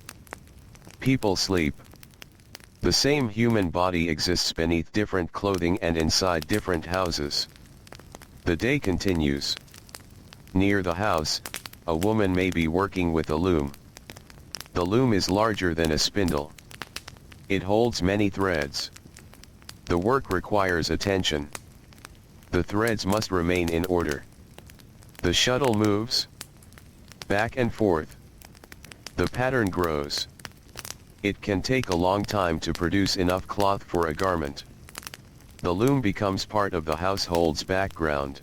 S1: People sleep. The same human body exists beneath different clothing and inside different houses. The day continues. Near the house, a woman may be working with a loom. The loom is larger than a spindle. It holds many threads. The work requires attention. The threads must remain in order. The shuttle moves back and forth. The pattern grows. It can take a long time to produce enough cloth for a garment. The loom becomes part of the household's background.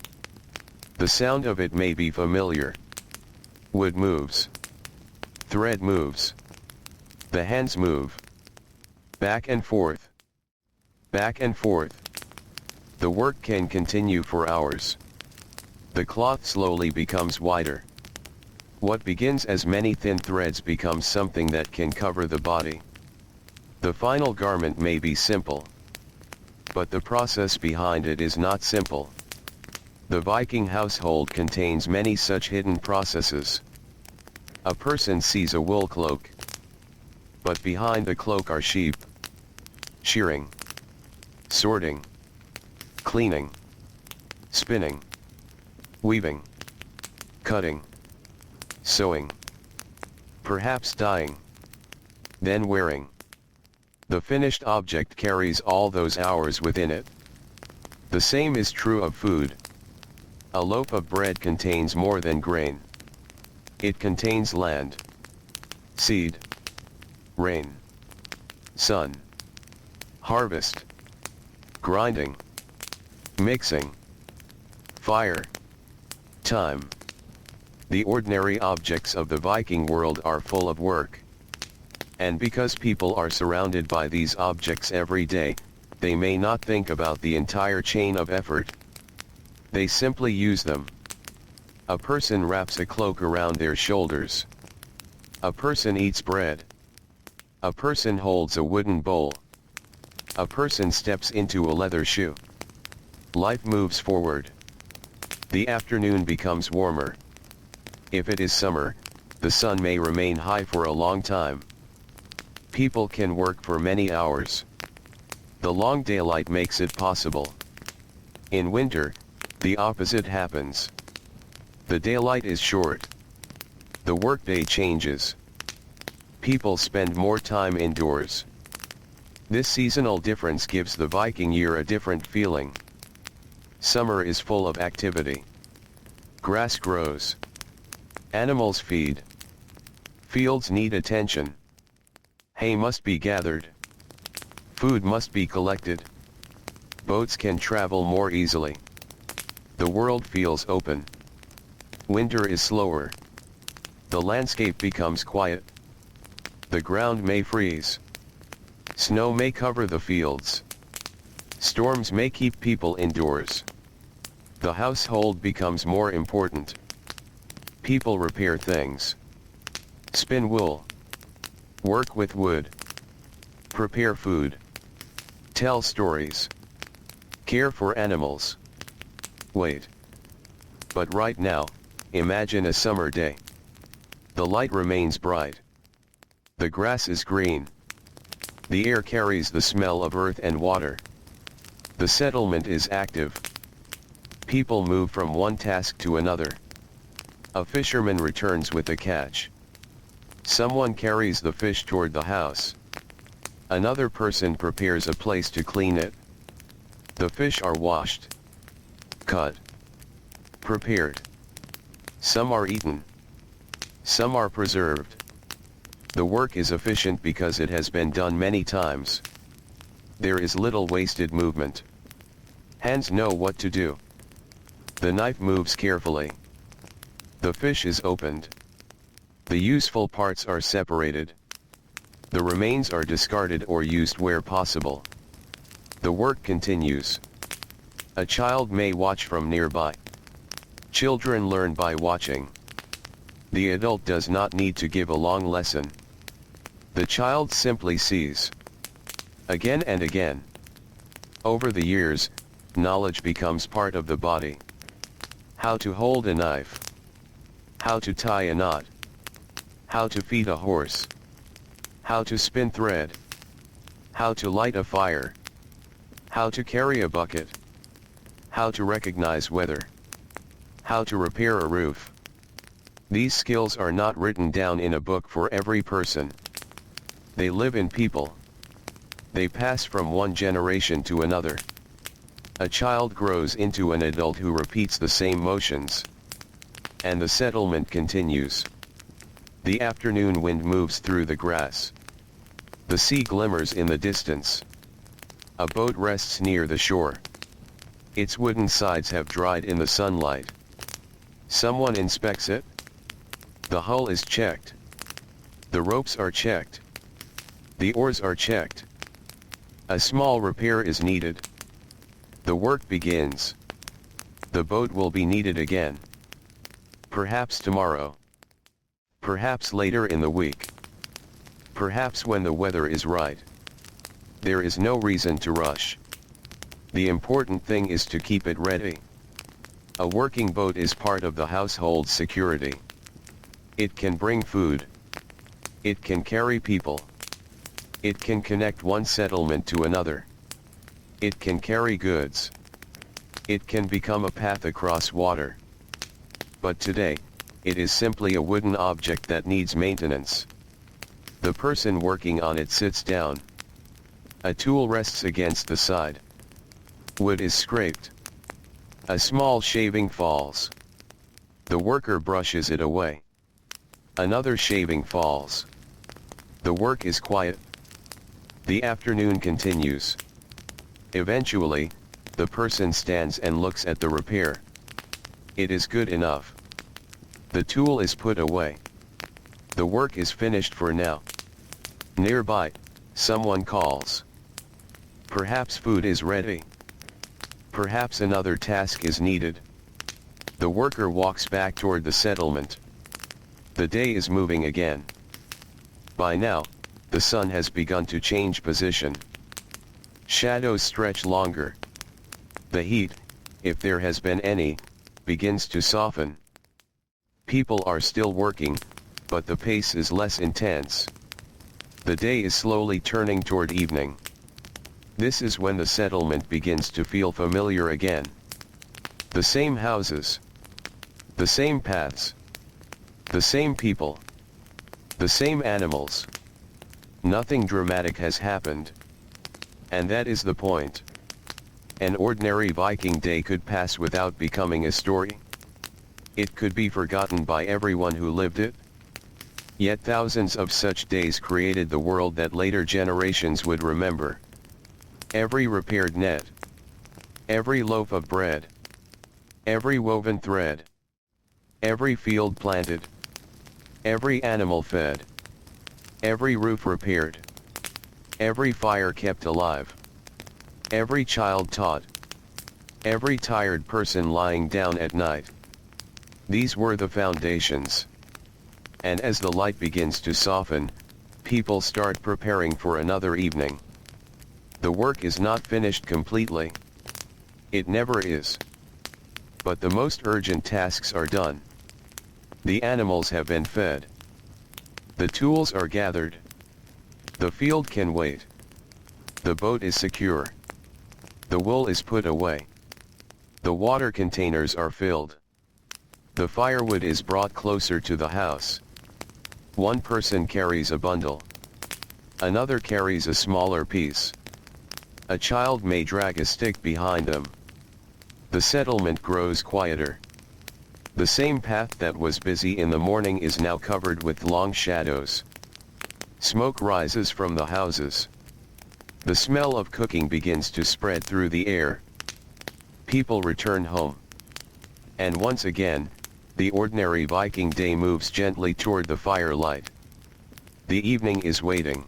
S1: The sound of it may be familiar. Wood moves. Thread moves. The hands move. Back and forth. Back and forth. The work can continue for hours. The cloth slowly becomes wider. What begins as many thin threads becomes something that can cover the body. The final garment may be simple, but the process behind it is not simple. The Viking household contains many such hidden processes. A person sees a wool cloak, but behind the cloak are sheep, shearing, sorting, cleaning, spinning, weaving, cutting, sewing, perhaps dyeing, then wearing. The finished object carries all those hours within it. The same is true of food. A loaf of bread contains more than grain. It contains land, seed, rain, sun, harvest, grinding, mixing, fire, time. The ordinary objects of the Viking world are full of work. And because people are surrounded by these objects every day, they may not think about the entire chain of effort. They simply use them. A person wraps a cloak around their shoulders. A person eats bread. A person holds a wooden bowl. A person steps into a leather shoe. Life moves forward. The afternoon becomes warmer. If it is summer, the sun may remain high for a long time. People can work for many hours. The long daylight makes it possible. In winter, the opposite happens. The daylight is short. The workday changes. People spend more time indoors. This seasonal difference gives the Viking year a different feeling. Summer is full of activity. Grass grows. Animals feed. Fields need attention. Hay must be gathered. Food must be collected. Boats can travel more easily. The world feels open. Winter is slower. The landscape becomes quiet. The ground may freeze. Snow may cover the fields. Storms may keep people indoors. The household becomes more important. People repair things. Spin wool. Work with wood. Prepare food. Tell stories. Care for animals. Wait. But right now, imagine a summer day. The light remains bright. The grass is green. The air carries the smell of earth and water. The settlement is active. People move from one task to another. A fisherman returns with a catch. Someone carries the fish toward the house. Another person prepares a place to clean it. The fish are washed, cut, prepared. Some are eaten. Some are preserved. The work is efficient because it has been done many times. There is little wasted movement. Hands know what to do. The knife moves carefully. The fish is opened. The useful parts are separated. The remains are discarded or used where possible. The work continues. A child may watch from nearby. Children learn by watching. The adult does not need to give a long lesson. The child simply sees. Again and again. Over the years, knowledge becomes part of the body. How to hold a knife. How to tie a knot. How to feed a horse. How to spin thread. How to light a fire. How to carry a bucket. How to recognize weather. How to repair a roof. These skills are not written down in a book for every person. They live in people. They pass from one generation to another. A child grows into an adult who repeats the same motions. And the settlement continues. The afternoon wind moves through the grass. The sea glimmers in the distance. A boat rests near the shore. Its wooden sides have dried in the sunlight. Someone inspects it. The hull is checked. The ropes are checked. The oars are checked. A small repair is needed. The work begins. The boat will be needed again. Perhaps tomorrow. Perhaps later in the week. Perhaps when the weather is right. There is no reason to rush. The important thing is to keep it ready. A working boat is part of the household's security. It can bring food. It can carry people. It can connect one settlement to another. It can carry goods. It can become a path across water. But today, it is simply a wooden object that needs maintenance. The person working on it sits down. A tool rests against the side. Wood is scraped. A small shaving falls. The worker brushes it away. Another shaving falls. The work is quiet. The afternoon continues. Eventually, the person stands and looks at the repair. It is good enough. The tool is put away. The work is finished for now. Nearby, someone calls. Perhaps food is ready. Perhaps another task is needed. The worker walks back toward the settlement. The day is moving again. By now, the sun has begun to change position. Shadows stretch longer. The heat, if there has been any, begins to soften. People are still working, but the pace is less intense. The day is slowly turning toward evening. This is when the settlement begins to feel familiar again. The same houses. The same paths. The same people. The same animals. Nothing dramatic has happened. And that is the point. An ordinary Viking day could pass without becoming a story. It could be forgotten by everyone who lived it. Yet thousands of such days created the world that later generations would remember. Every repaired net. Every loaf of bread. Every woven thread. Every field planted. Every animal fed. Every roof repaired. Every fire kept alive. Every child taught. Every tired person lying down at night. These were the foundations. And as the light begins to soften, people start preparing for another evening. The work is not finished completely. It never is. But the most urgent tasks are done. The animals have been fed. The tools are gathered. The field can wait. The boat is secure. The wool is put away. The water containers are filled. The firewood is brought closer to the house. One person carries a bundle. Another carries a smaller piece. A child may drag a stick behind them. The settlement grows quieter. The same path that was busy in the morning is now covered with long shadows. Smoke rises from the houses. The smell of cooking begins to spread through the air. People return home. And once again, the ordinary Viking day moves gently toward the firelight. The evening is waiting.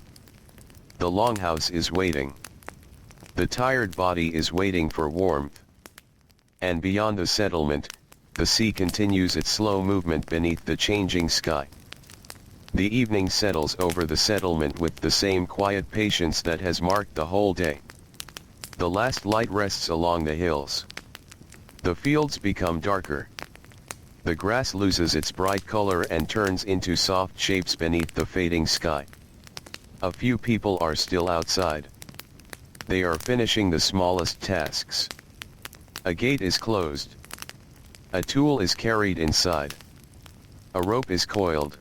S1: The longhouse is waiting. The tired body is waiting for warmth. And beyond the settlement, the sea continues its slow movement beneath the changing sky. The evening settles over the settlement with the same quiet patience that has marked the whole day. The last light rests along the hills. The fields become darker. The grass loses its bright color and turns into soft shapes beneath the fading sky. A few people are still outside. They are finishing the smallest tasks. A gate is closed. A tool is carried inside. A rope is coiled.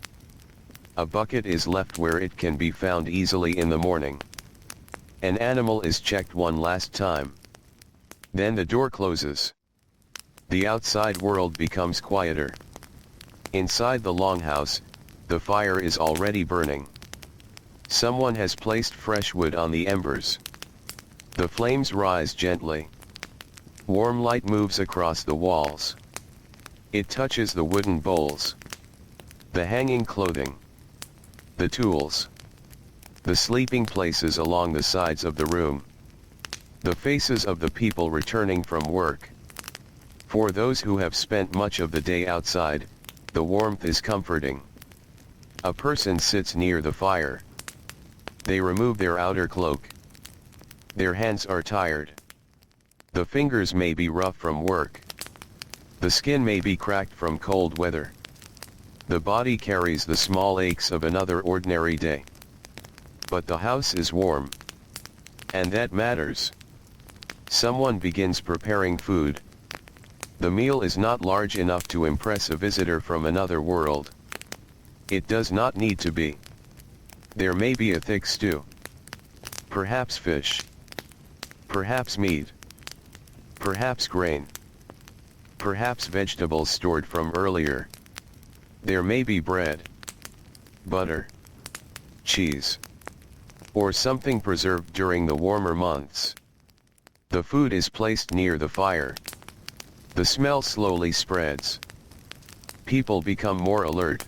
S1: A bucket is left where it can be found easily in the morning. An animal is checked one last time. Then the door closes. The outside world becomes quieter. Inside the longhouse, the fire is already burning. Someone has placed fresh wood on the embers. The flames rise gently. Warm light moves across the walls. It touches the wooden bowls, the hanging clothing, the tools, the sleeping places along the sides of the room, the faces of the people returning from work. For those who have spent much of the day outside, the warmth is comforting. A person sits near the fire. They remove their outer cloak. Their hands are tired. The fingers may be rough from work. The skin may be cracked from cold weather. The body carries the small aches of another ordinary day. But the house is warm. And that matters. Someone begins preparing food. The meal is not large enough to impress a visitor from another world. It does not need to be. There may be a thick stew. Perhaps fish. Perhaps meat. Perhaps grain. Perhaps vegetables stored from earlier. There may be bread, butter, cheese, or something preserved during the warmer months. The food is placed near the fire. The smell slowly spreads. People become more alert.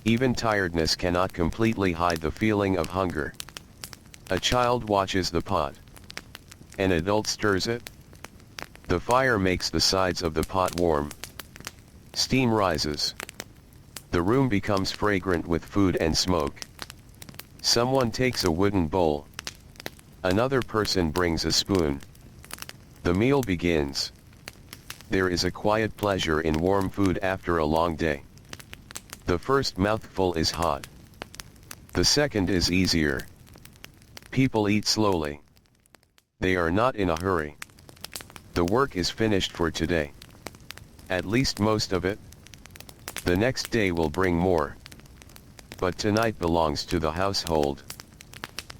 S1: Even tiredness cannot completely hide the feeling of hunger. A child watches the pot. An adult stirs it. The fire makes the sides of the pot warm. Steam rises. The room becomes fragrant with food and smoke. Someone takes a wooden bowl. Another person brings a spoon. The meal begins. There is a quiet pleasure in warm food after a long day. The first mouthful is hot. The second is easier. People eat slowly. They are not in a hurry. The work is finished for today. At least most of it. The next day will bring more. But tonight belongs to the household.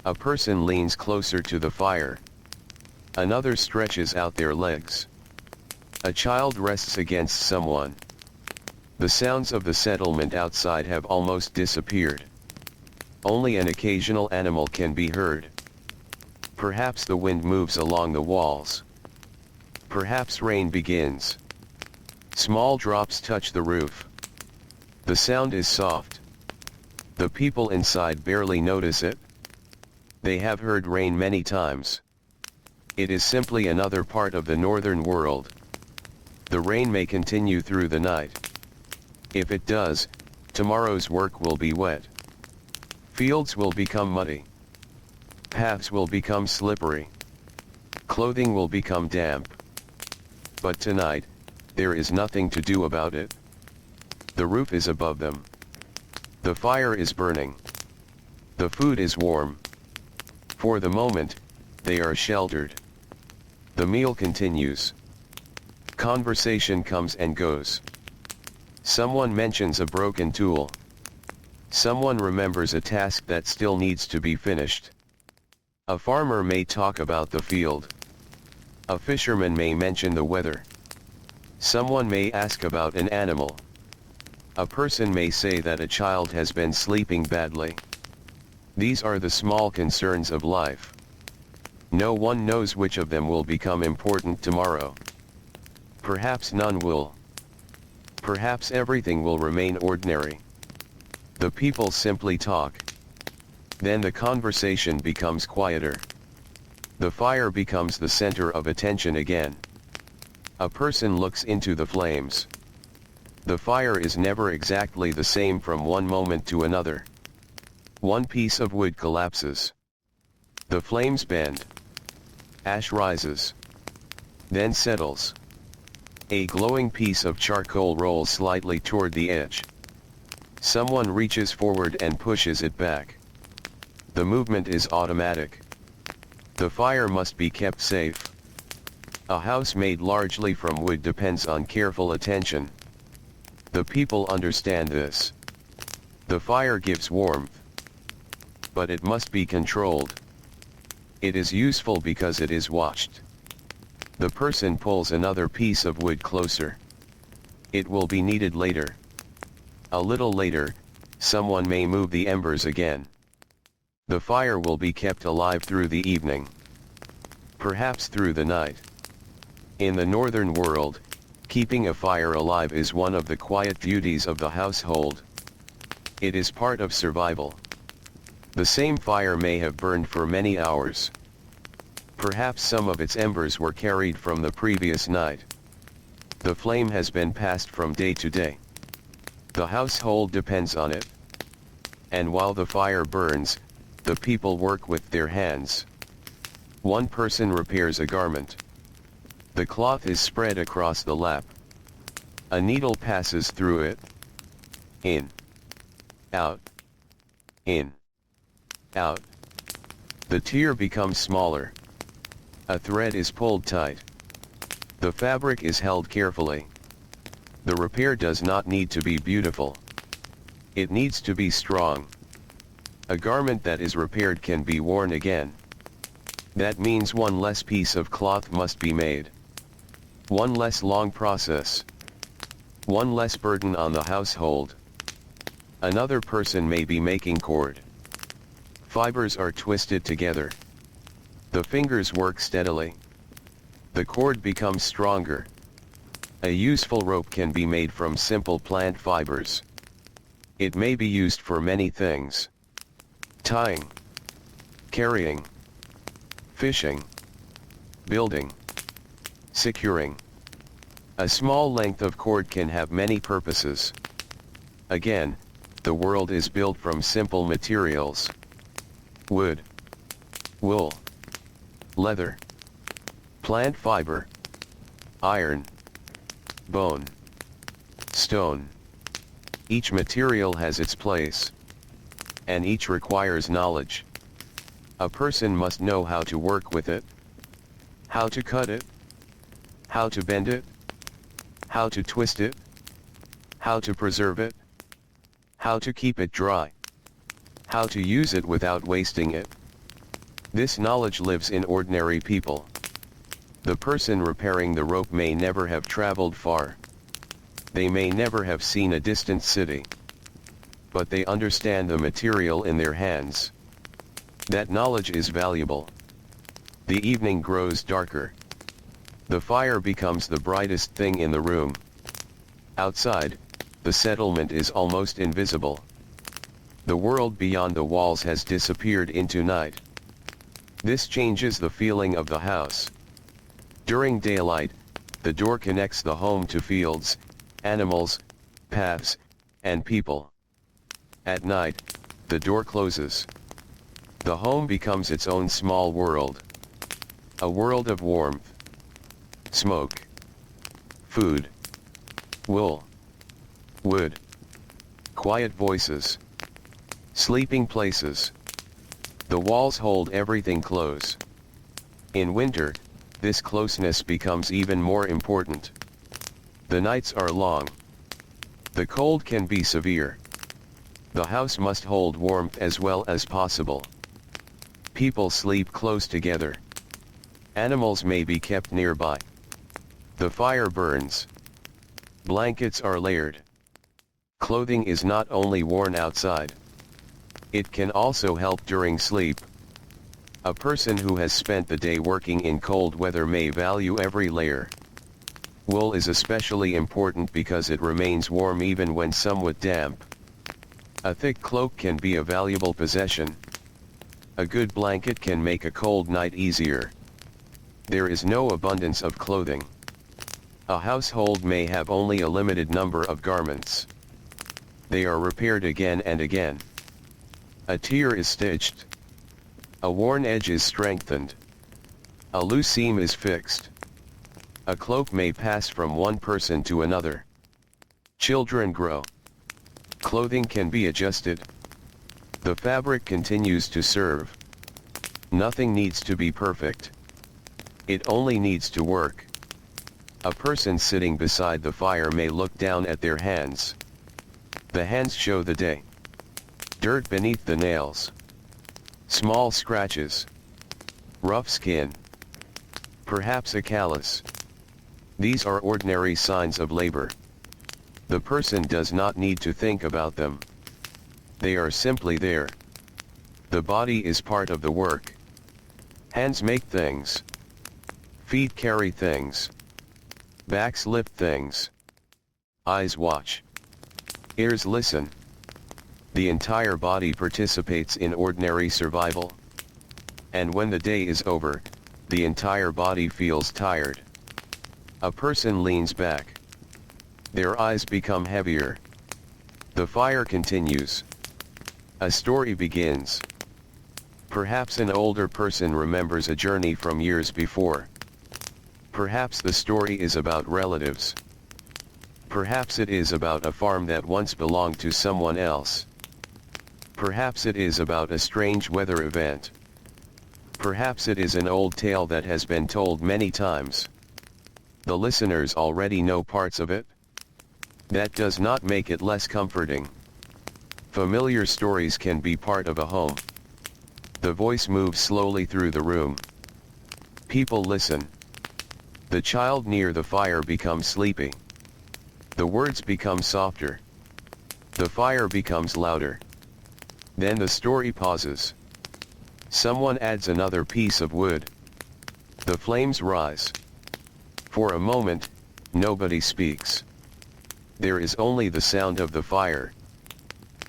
S1: A person leans closer to the fire. Another stretches out their legs. A child rests against someone. The sounds of the settlement outside have almost disappeared. Only an occasional animal can be heard. Perhaps the wind moves along the walls. Perhaps rain begins. Small drops touch the roof. The sound is soft. The people inside barely notice it. They have heard rain many times. It is simply another part of the northern world. The rain may continue through the night. If it does, tomorrow's work will be wet. Fields will become muddy. Paths will become slippery. Clothing will become damp. But tonight, there is nothing to do about it. The roof is above them. The fire is burning. The food is warm. For the moment, they are sheltered. The meal continues. Conversation comes and goes. Someone mentions a broken tool. Someone remembers a task that still needs to be finished. A farmer may talk about the field. A fisherman may mention the weather. Someone may ask about an animal. A person may say that a child has been sleeping badly. These are the small concerns of life. No one knows which of them will become important tomorrow. Perhaps none will. Perhaps everything will remain ordinary. The people simply talk. Then the conversation becomes quieter. The fire becomes the center of attention again. A person looks into the flames. The fire is never exactly the same from one moment to another. One piece of wood collapses. The flames bend. Ash rises. Then settles. A glowing piece of charcoal rolls slightly toward the edge. Someone reaches forward and pushes it back. The movement is automatic. The fire must be kept safe. A house made largely from wood depends on careful attention. The people understand this. The fire gives warmth, but it must be controlled. It is useful because it is watched. The person pulls another piece of wood closer. It will be needed later. A little later, someone may move the embers again. The fire will be kept alive through the evening, perhaps through the night. In the northern world, keeping a fire alive is one of the quiet duties of the household. It is part of survival. The same fire may have burned for many hours. Perhaps some of its embers were carried from the previous night. The flame has been passed from day to day. The household depends on it. And while the fire burns, the people work with their hands. One person repairs a garment. The cloth is spread across the lap. A needle passes through it. In. Out. In. Out. The tear becomes smaller. A thread is pulled tight. The fabric is held carefully. The repair does not need to be beautiful. It needs to be strong. A garment that is repaired can be worn again. That means one less piece of cloth must be made. One less long process. One less burden on the household. Another person may be making cord. Fibers are twisted together. The fingers work steadily. The cord becomes stronger. A useful rope can be made from simple plant fibers. It may be used for many things. Tying, carrying, fishing, building, securing. A small length of cord can have many purposes. Again, the world is built from simple materials. Wood, wool, leather, plant fiber, iron, bone, stone. Each material has its place, and each requires knowledge. A person must know how to work with it, how to cut it, how to bend it, how to twist it, how to preserve it, how to keep it dry, how to use it without wasting it. This knowledge lives in ordinary people. The person repairing the rope may never have traveled far. They may never have seen a distant city. But they understand the material in their hands. That knowledge is valuable. The evening grows darker. The fire becomes the brightest thing in the room. Outside, the settlement is almost invisible. The world beyond the walls has disappeared into night. This changes the feeling of the house. During daylight, the door connects the home to fields, animals, paths, and people. At night, the door closes. The home becomes its own small world. A world of warmth, smoke, food, wool, wood, quiet voices, sleeping places. The walls hold everything close. In winter, this closeness becomes even more important. The nights are long. The cold can be severe. The house must hold warmth as well as possible. People sleep close together. Animals may be kept nearby. The fire burns. Blankets are layered. Clothing is not only worn outside. It can also help during sleep. A person who has spent the day working in cold weather may value every layer. Wool is especially important because it remains warm even when somewhat damp. A thick cloak can be a valuable possession. A good blanket can make a cold night easier. There is no abundance of clothing. A household may have only a limited number of garments. They are repaired again and again. A tear is stitched. A worn edge is strengthened. A loose seam is fixed. A cloak may pass from one person to another. Children grow. Clothing can be adjusted. The fabric continues to serve. Nothing needs to be perfect. It only needs to work. A person sitting beside the fire may look down at their hands. The hands show the day. Dirt beneath the nails. Small scratches. Rough skin. Perhaps a callus. These are ordinary signs of labor. The person does not need to think about them. They are simply there. The body is part of the work. Hands make things. Feet carry things. Backs lift things. Eyes watch. Ears listen. The entire body participates in ordinary survival. And when the day is over, the entire body feels tired. A person leans back. Their eyes become heavier. The fire continues. A story begins. Perhaps an older person remembers a journey from years before. Perhaps the story is about relatives. Perhaps it is about a farm that once belonged to someone else. Perhaps it is about a strange weather event. Perhaps it is an old tale that has been told many times. The listeners already know parts of it. That does not make it less comforting. Familiar stories can be part of a home. The voice moves slowly through the room. People listen. The child near the fire becomes sleepy. The words become softer. The fire becomes louder. Then the story pauses. Someone adds another piece of wood. The flames rise. For a moment, nobody speaks. There is only the sound of the fire.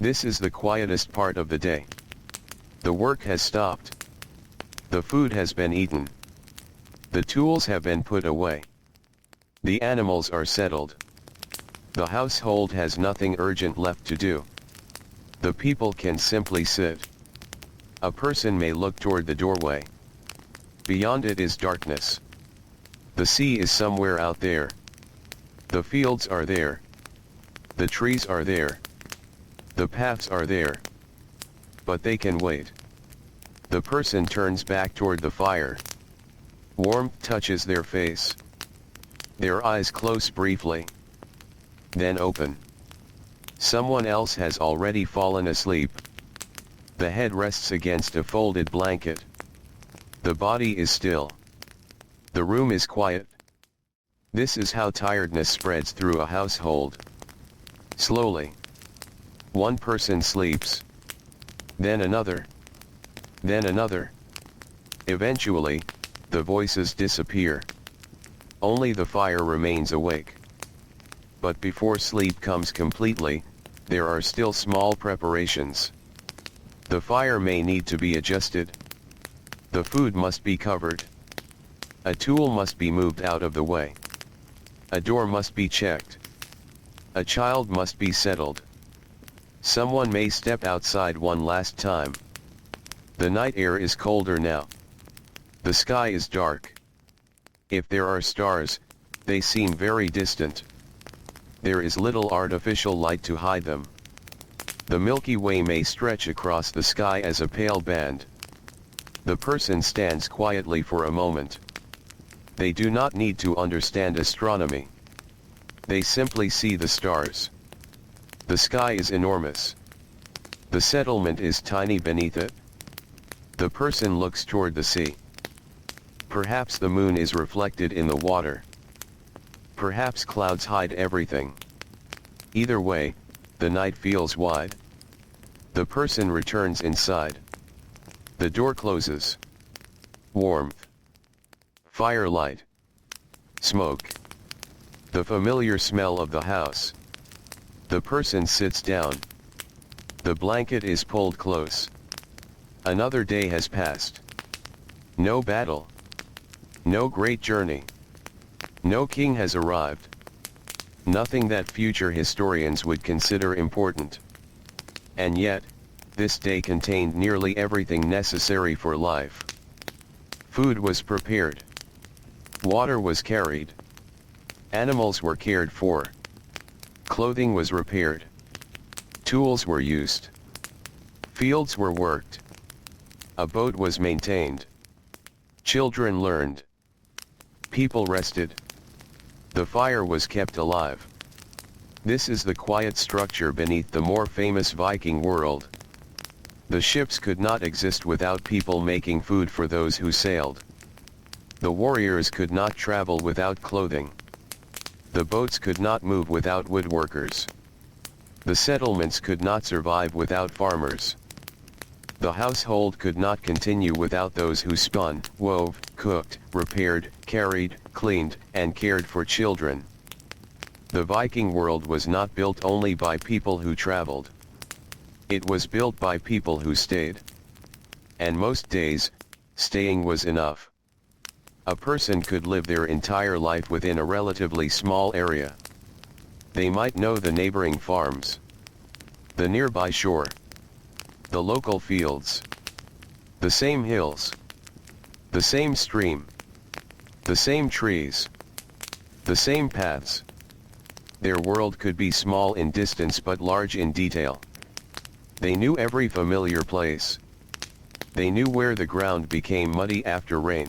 S1: This is the quietest part of the day. The work has stopped. The food has been eaten. The tools have been put away. The animals are settled. The household has nothing urgent left to do. The people can simply sit. A person may look toward the doorway. Beyond it is darkness. The sea is somewhere out there. The fields are there. The trees are there. The paths are there. But they can wait. The person turns back toward the fire. Warmth touches their face. Their eyes close briefly. Then open. Someone else has already fallen asleep. The head rests against a folded blanket. The body is still. The room is quiet. This is how tiredness spreads through a household. Slowly. One person sleeps. Then another. Then another. Eventually, the voices disappear. Only the fire remains awake. But before sleep comes completely, there are still small preparations. The fire may need to be adjusted. The food must be covered. A tool must be moved out of the way. A door must be checked. A child must be settled. Someone may step outside one last time. The night air is colder now. The sky is dark. If there are stars, they seem very distant. There is little artificial light to hide them. The Milky Way may stretch across the sky as a pale band. The person stands quietly for a moment. They do not need to understand astronomy. They simply see the stars. The sky is enormous. The settlement is tiny beneath it. The person looks toward the sea. Perhaps the moon is reflected in the water. Perhaps clouds hide everything. Either way, the night feels wide. The person returns inside. The door closes. Warmth. Firelight. Smoke. The familiar smell of the house. The person sits down. The blanket is pulled close. Another day has passed. No battle. No great journey. No king has arrived. Nothing that future historians would consider important. And yet, this day contained nearly everything necessary for life. Food was prepared. Water was carried. Animals were cared for. Clothing was repaired. Tools were used. Fields were worked. A boat was maintained. Children learned. People rested. The fire was kept alive. This is the quiet structure beneath the more famous Viking world. The ships could not exist without people making food for those who sailed. The warriors could not travel without clothing. The boats could not move without woodworkers. The settlements could not survive without farmers. The household could not continue without those who spun, wove, cooked, repaired, carried, cleaned, and cared for children. The Viking world was not built only by people who traveled. It was built by people who stayed. And most days, staying was enough. A person could live their entire life within a relatively small area. They might know the neighboring farms, the nearby shore, the local fields, the same hills, the same stream, the same trees, the same paths. Their world could be small in distance but large in detail. They knew every familiar place. They knew where the ground became muddy after rain.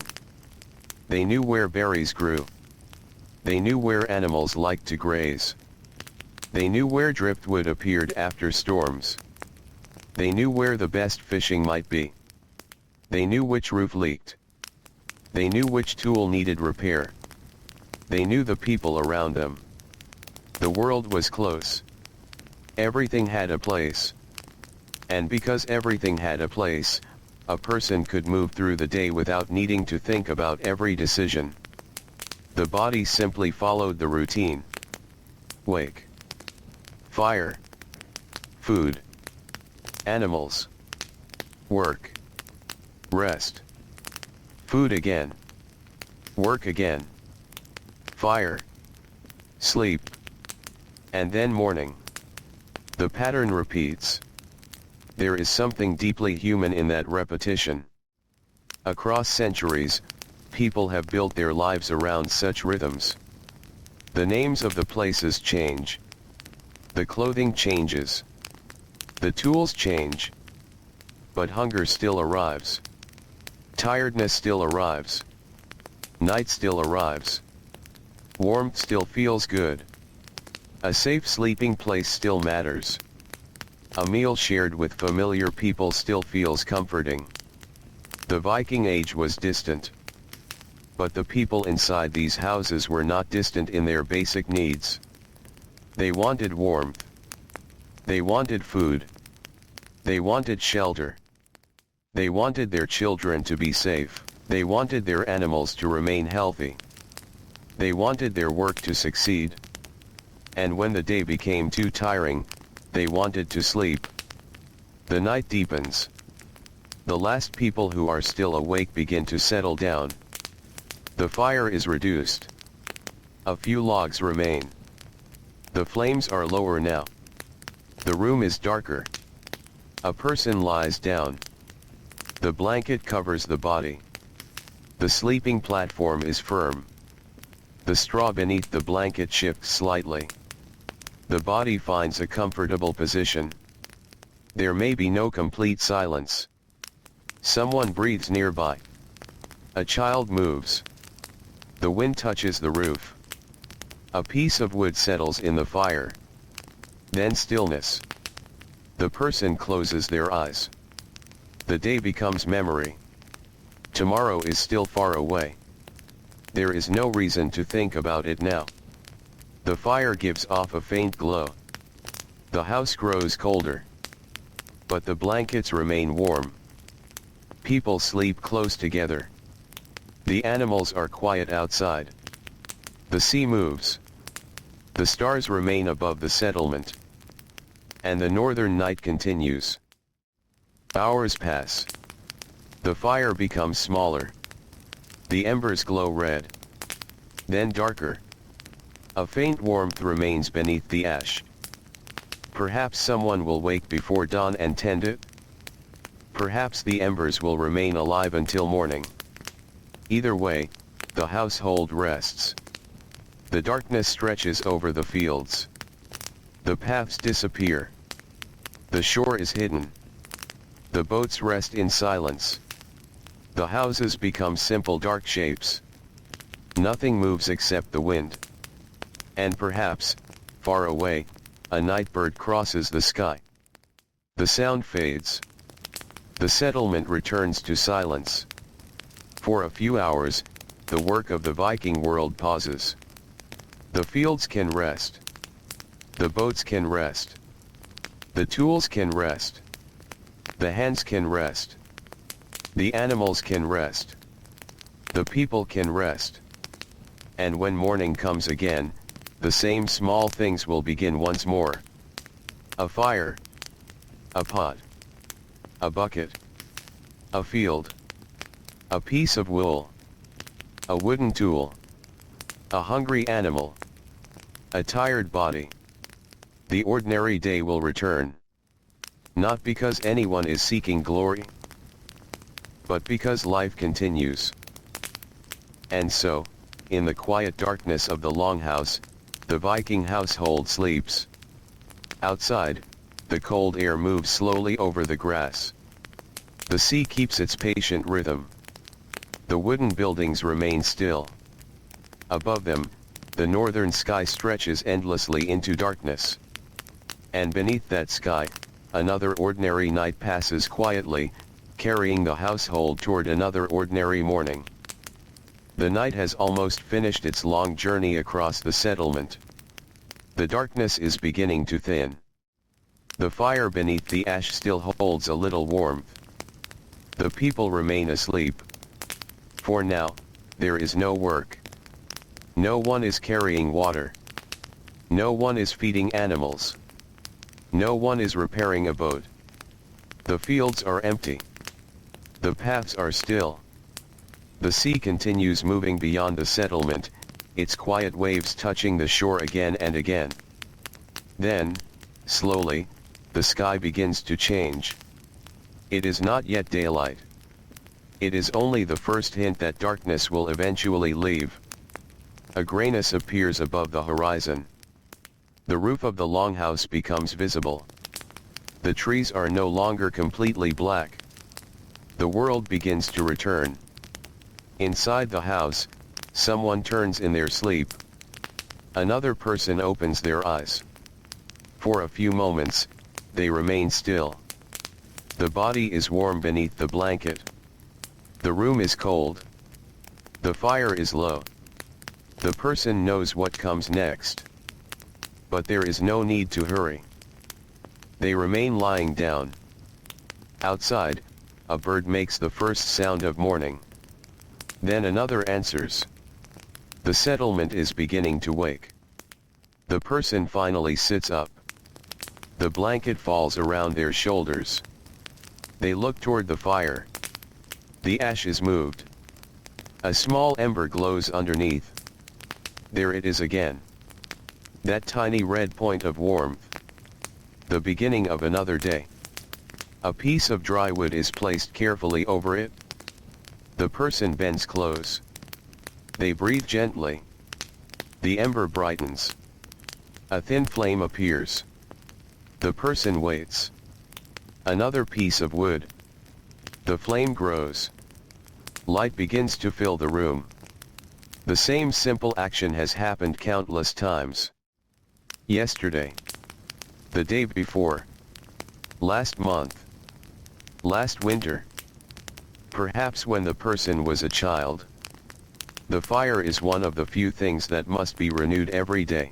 S1: They knew where berries grew. They knew where animals liked to graze. They knew where driftwood appeared after storms. They knew where the best fishing might be. They knew which roof leaked. They knew which tool needed repair. They knew the people around them. The world was close. Everything had a place. And because everything had a place, a person could move through the day without needing to think about every decision. The body simply followed the routine. Wake. Fire. Food. Animals. Work. Rest. Food again. Work again. Fire. Sleep. And then morning. The pattern repeats. There is something deeply human in that repetition. Across centuries, people have built their lives around such rhythms. The names of the places change. The clothing changes. The tools change. But hunger still arrives. Tiredness still arrives. Night still arrives. Warmth still feels good. A safe sleeping place still matters. A meal shared with familiar people still feels comforting. The Viking Age was distant. But the people inside these houses were not distant in their basic needs. They wanted warmth. They wanted food. They wanted shelter. They wanted their children to be safe. They wanted their animals to remain healthy. They wanted their work to succeed. And when the day became too tiring, they wanted to sleep. The night deepens. The last people who are still awake begin to settle down. The fire is reduced. A few logs remain. The flames are lower now. The room is darker. A person lies down. The blanket covers the body. The sleeping platform is firm. The straw beneath the blanket shifts slightly. The body finds a comfortable position. There may be no complete silence. Someone breathes nearby. A child moves. The wind touches the roof. A piece of wood settles in the fire. Then stillness. The person closes their eyes. The day becomes memory. Tomorrow is still far away. There is no reason to think about it now. The fire gives off a faint glow. The house grows colder. But the blankets remain warm. People sleep close together. The animals are quiet outside. The sea moves. The stars remain above the settlement. And the northern night continues. Hours pass. The fire becomes smaller. The embers glow red. Then darker. A faint warmth remains beneath the ash. Perhaps someone will wake before dawn and tend it. Perhaps the embers will remain alive until morning. Either way, the household rests. The darkness stretches over the fields. The paths disappear. The shore is hidden. The boats rest in silence. The houses become simple dark shapes. Nothing moves except the wind. And perhaps, far away, a night bird crosses the sky. The sound fades. The settlement returns to silence. For a few hours, the work of the Viking world pauses. The fields can rest. The boats can rest. The tools can rest. The hands can rest. The animals can rest. The people can rest. And when morning comes again, the same small things will begin once more. A fire. A pot. A bucket. A field. A piece of wool. A wooden tool. A hungry animal. A tired body. The ordinary day will return. Not because anyone is seeking glory, but because life continues. And so, in the quiet darkness of the longhouse, the Viking household sleeps. Outside, the cold air moves slowly over the grass. The sea keeps its patient rhythm. The wooden buildings remain still. Above them, the northern sky stretches endlessly into darkness. And beneath that sky, another ordinary night passes quietly, carrying the household toward another ordinary morning. The night has almost finished its long journey across the settlement. The darkness is beginning to thin. The fire beneath the ash still holds a little warmth. The people remain asleep. For now, there is no work. No one is carrying water. No one is feeding animals. No one is repairing a boat. The fields are empty. The paths are still. The sea continues moving beyond the settlement, its quiet waves touching the shore again and again. Then, slowly, the sky begins to change. It is not yet daylight. It is only the first hint that darkness will eventually leave. A grayness appears above the horizon. The roof of the longhouse becomes visible. The trees are no longer completely black. The world begins to return. Inside the house, someone turns in their sleep. Another person opens their eyes. For a few moments, they remain still. The body is warm beneath the blanket. The room is cold. The fire is low. The person knows what comes next. But there is no need to hurry. They remain lying down. Outside, a bird makes the first sound of morning. Then another answers. The settlement is beginning to wake. The person finally sits up. The blanket falls around their shoulders. They look toward the fire. The ash is moved. A small ember glows underneath. There it is again. That tiny red point of warmth. The beginning of another day. A piece of dry wood is placed carefully over it. The person bends close. They breathe gently. The ember brightens. A thin flame appears. The person waits. Another piece of wood. The flame grows. Light begins to fill the room. The same simple action has happened countless times. Yesterday. The day before. Last month. Last winter. Perhaps when the person was a child. The fire is one of the few things that must be renewed every day.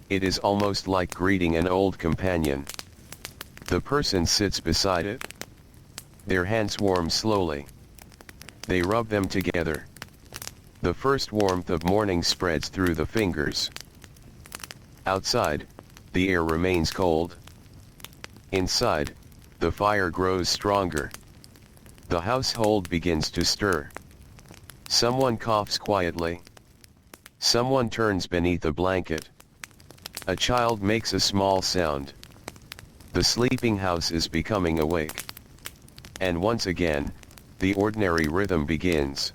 S1: It is almost like greeting an old companion. The person sits beside it. Their hands warm slowly. They rub them together. The first warmth of morning spreads through the fingers. Outside, the air remains cold. Inside, the fire grows stronger. The household begins to stir. Someone coughs quietly. Someone turns beneath a blanket. A child makes a small sound. The sleeping house is becoming awake. And once again, the ordinary rhythm begins.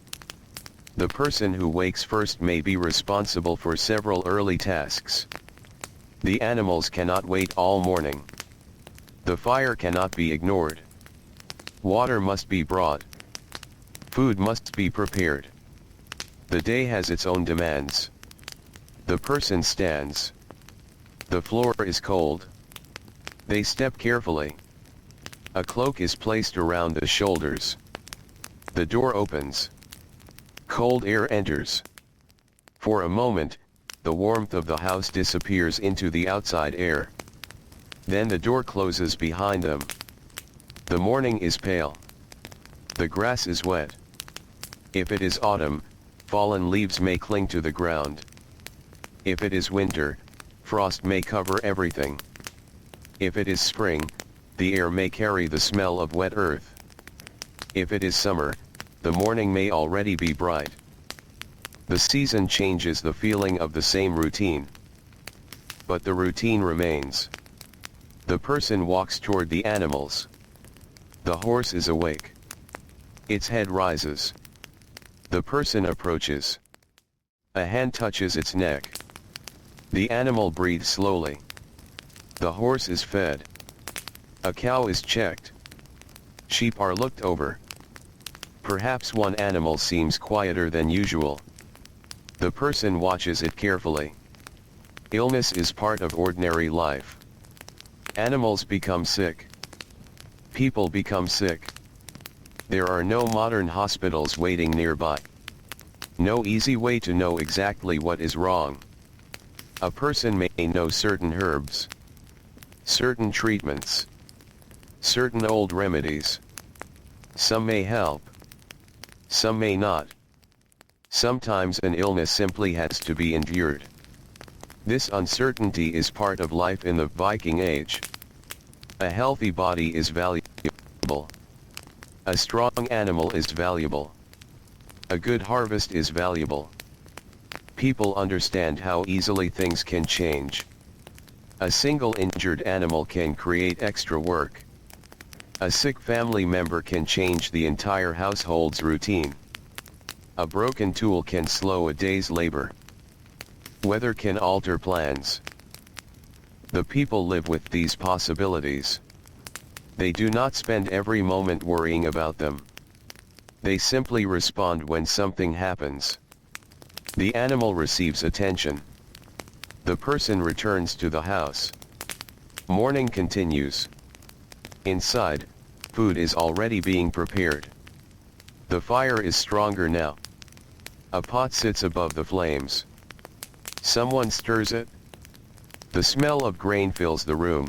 S1: The person who wakes first may be responsible for several early tasks. The animals cannot wait all morning. The fire cannot be ignored. Water must be brought. Food must be prepared. The day has its own demands. The person stands. The floor is cold. They step carefully. A cloak is placed around the shoulders. The door opens. Cold air enters. For a moment, the warmth of the house disappears into the outside air. Then the door closes behind them. The morning is pale. The grass is wet. If it is autumn, fallen leaves may cling to the ground. If it is winter, frost may cover everything. If it is spring, the air may carry the smell of wet earth. If it is summer, the morning may already be bright. The season changes the feeling of the same routine. But the routine remains. The person walks toward the animals. The horse is awake. Its head rises. The person approaches. A hand touches its neck. The animal breathes slowly. The horse is fed. A cow is checked. Sheep are looked over. Perhaps one animal seems quieter than usual. The person watches it carefully. Illness is part of ordinary life. Animals become sick. People become sick. There are no modern hospitals waiting nearby. No easy way to know exactly what is wrong. A person may know certain herbs, certain treatments, certain old remedies. Some may help. Some may not. Sometimes an illness simply has to be endured. This uncertainty is part of life in the Viking Age. A healthy body is valuable. A strong animal is valuable. A good harvest is valuable. People understand how easily things can change. A single injured animal can create extra work. A sick family member can change the entire household's routine. A broken tool can slow a day's labor. Weather can alter plans. The people live with these possibilities. They do not spend every moment worrying about them. They simply respond when something happens. The animal receives attention. The person returns to the house. Morning continues. Inside, food is already being prepared. The fire is stronger now. A pot sits above the flames. Someone stirs it. The smell of grain fills the room.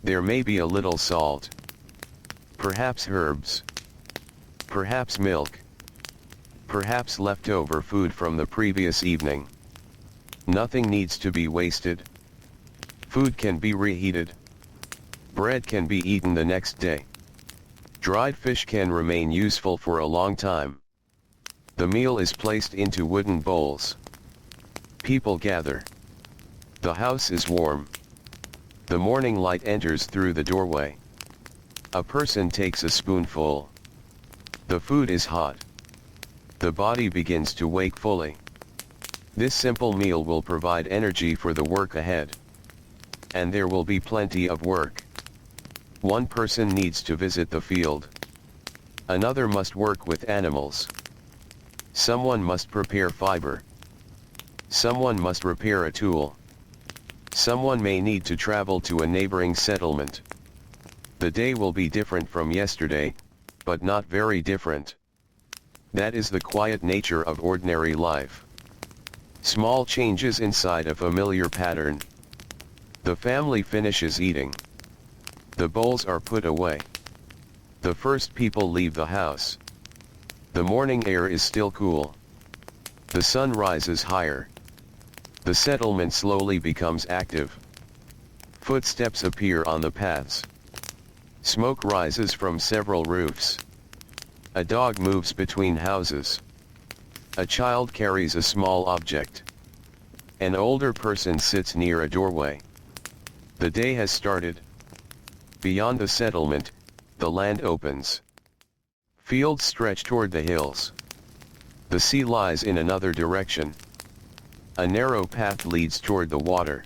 S1: There may be a little salt. Perhaps herbs. Perhaps milk. Perhaps leftover food from the previous evening. Nothing needs to be wasted. Food can be reheated. Bread can be eaten the next day. Dried fish can remain useful for a long time. The meal is placed into wooden bowls. People gather. The house is warm. The morning light enters through the doorway. A person takes a spoonful. The food is hot. The body begins to wake fully. This simple meal will provide energy for the work ahead. And there will be plenty of work. One person needs to visit the field. Another must work with animals. Someone must prepare fiber. Someone must repair a tool. Someone may need to travel to a neighboring settlement. The day will be different from yesterday, but not very different. That is the quiet nature of ordinary life. Small changes inside a familiar pattern. The family finishes eating. The bowls are put away. The first people leave the house. The morning air is still cool. The sun rises higher. The settlement slowly becomes active. Footsteps appear on the paths. Smoke rises from several roofs. A dog moves between houses. A child carries a small object. An older person sits near a doorway. The day has started. Beyond the settlement, the land opens. Fields stretch toward the hills. The sea lies in another direction. A narrow path leads toward the water.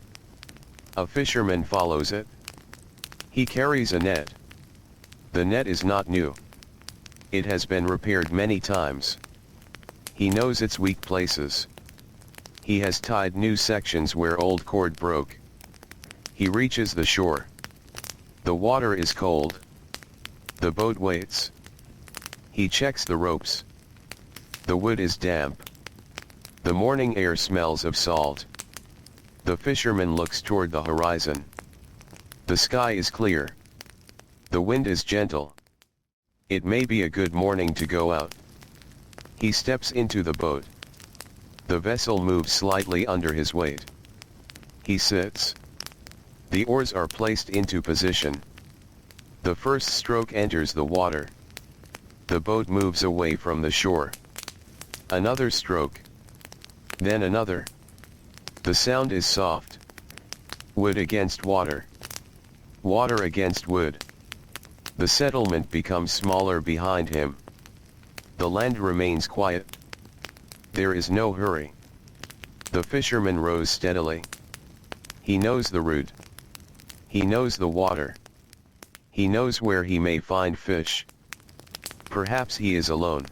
S1: A fisherman follows it. He carries a net. The net is not new. It has been repaired many times. He knows its weak places. He has tied new sections where old cord broke. He reaches the shore. The water is cold. The boat waits. He checks the ropes. The wood is damp. The morning air smells of salt. The fisherman looks toward the horizon. The sky is clear. The wind is gentle. It may be a good morning to go out. He steps into the boat. The vessel moves slightly under his weight. He sits. The oars are placed into position. The first stroke enters the water. The boat moves away from the shore. Another stroke. Then another. The sound is soft. Wood against water. Water against wood. The settlement becomes smaller behind him. The land remains quiet. There is no hurry. The fisherman rows steadily. He knows the route. He knows the water. He knows where he may find fish. Perhaps he is alone.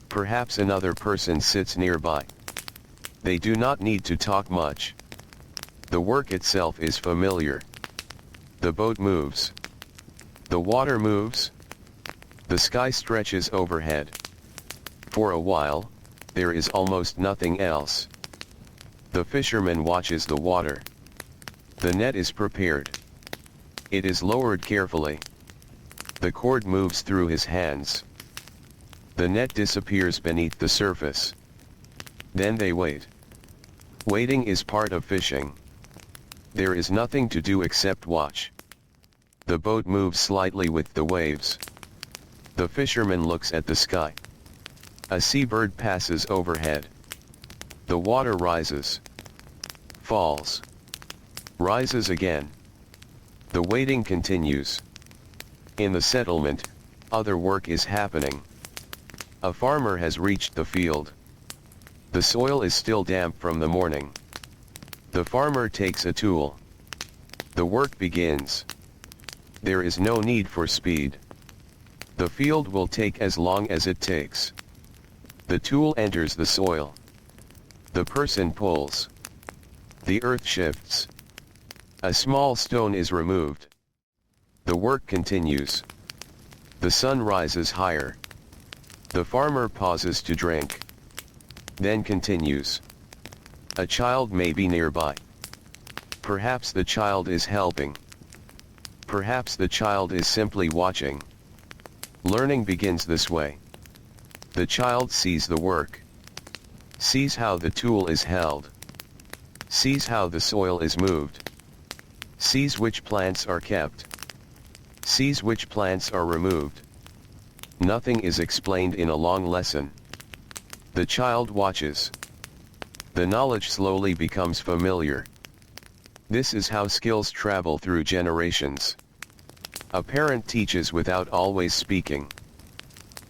S1: Perhaps another person sits nearby. They do not need to talk much. The work itself is familiar. The boat moves. The water moves. The sky stretches overhead. For a while, there is almost nothing else. The fisherman watches the water. The net is prepared. It is lowered carefully. The cord moves through his hands. The net disappears beneath the surface. Then they wait. Waiting is part of fishing. There is nothing to do except watch. The boat moves slightly with the waves. The fisherman looks at the sky. A seabird passes overhead. The water rises. Falls. Rises again. The waiting continues. In the settlement, other work is happening. A farmer has reached the field. The soil is still damp from the morning. The farmer takes a tool. The work begins. There is no need for speed. The field will take as long as it takes. The tool enters the soil. The person pulls. The earth shifts. A small stone is removed. The work continues. The sun rises higher. The farmer pauses to drink. Then continues. A child may be nearby. Perhaps the child is helping. Perhaps the child is simply watching. Learning begins this way. The child sees the work. Sees how the tool is held. Sees how the soil is moved. Sees which plants are kept. Sees which plants are removed. Nothing is explained in a long lesson. The child watches. The knowledge slowly becomes familiar. This is how skills travel through generations. A parent teaches without always speaking.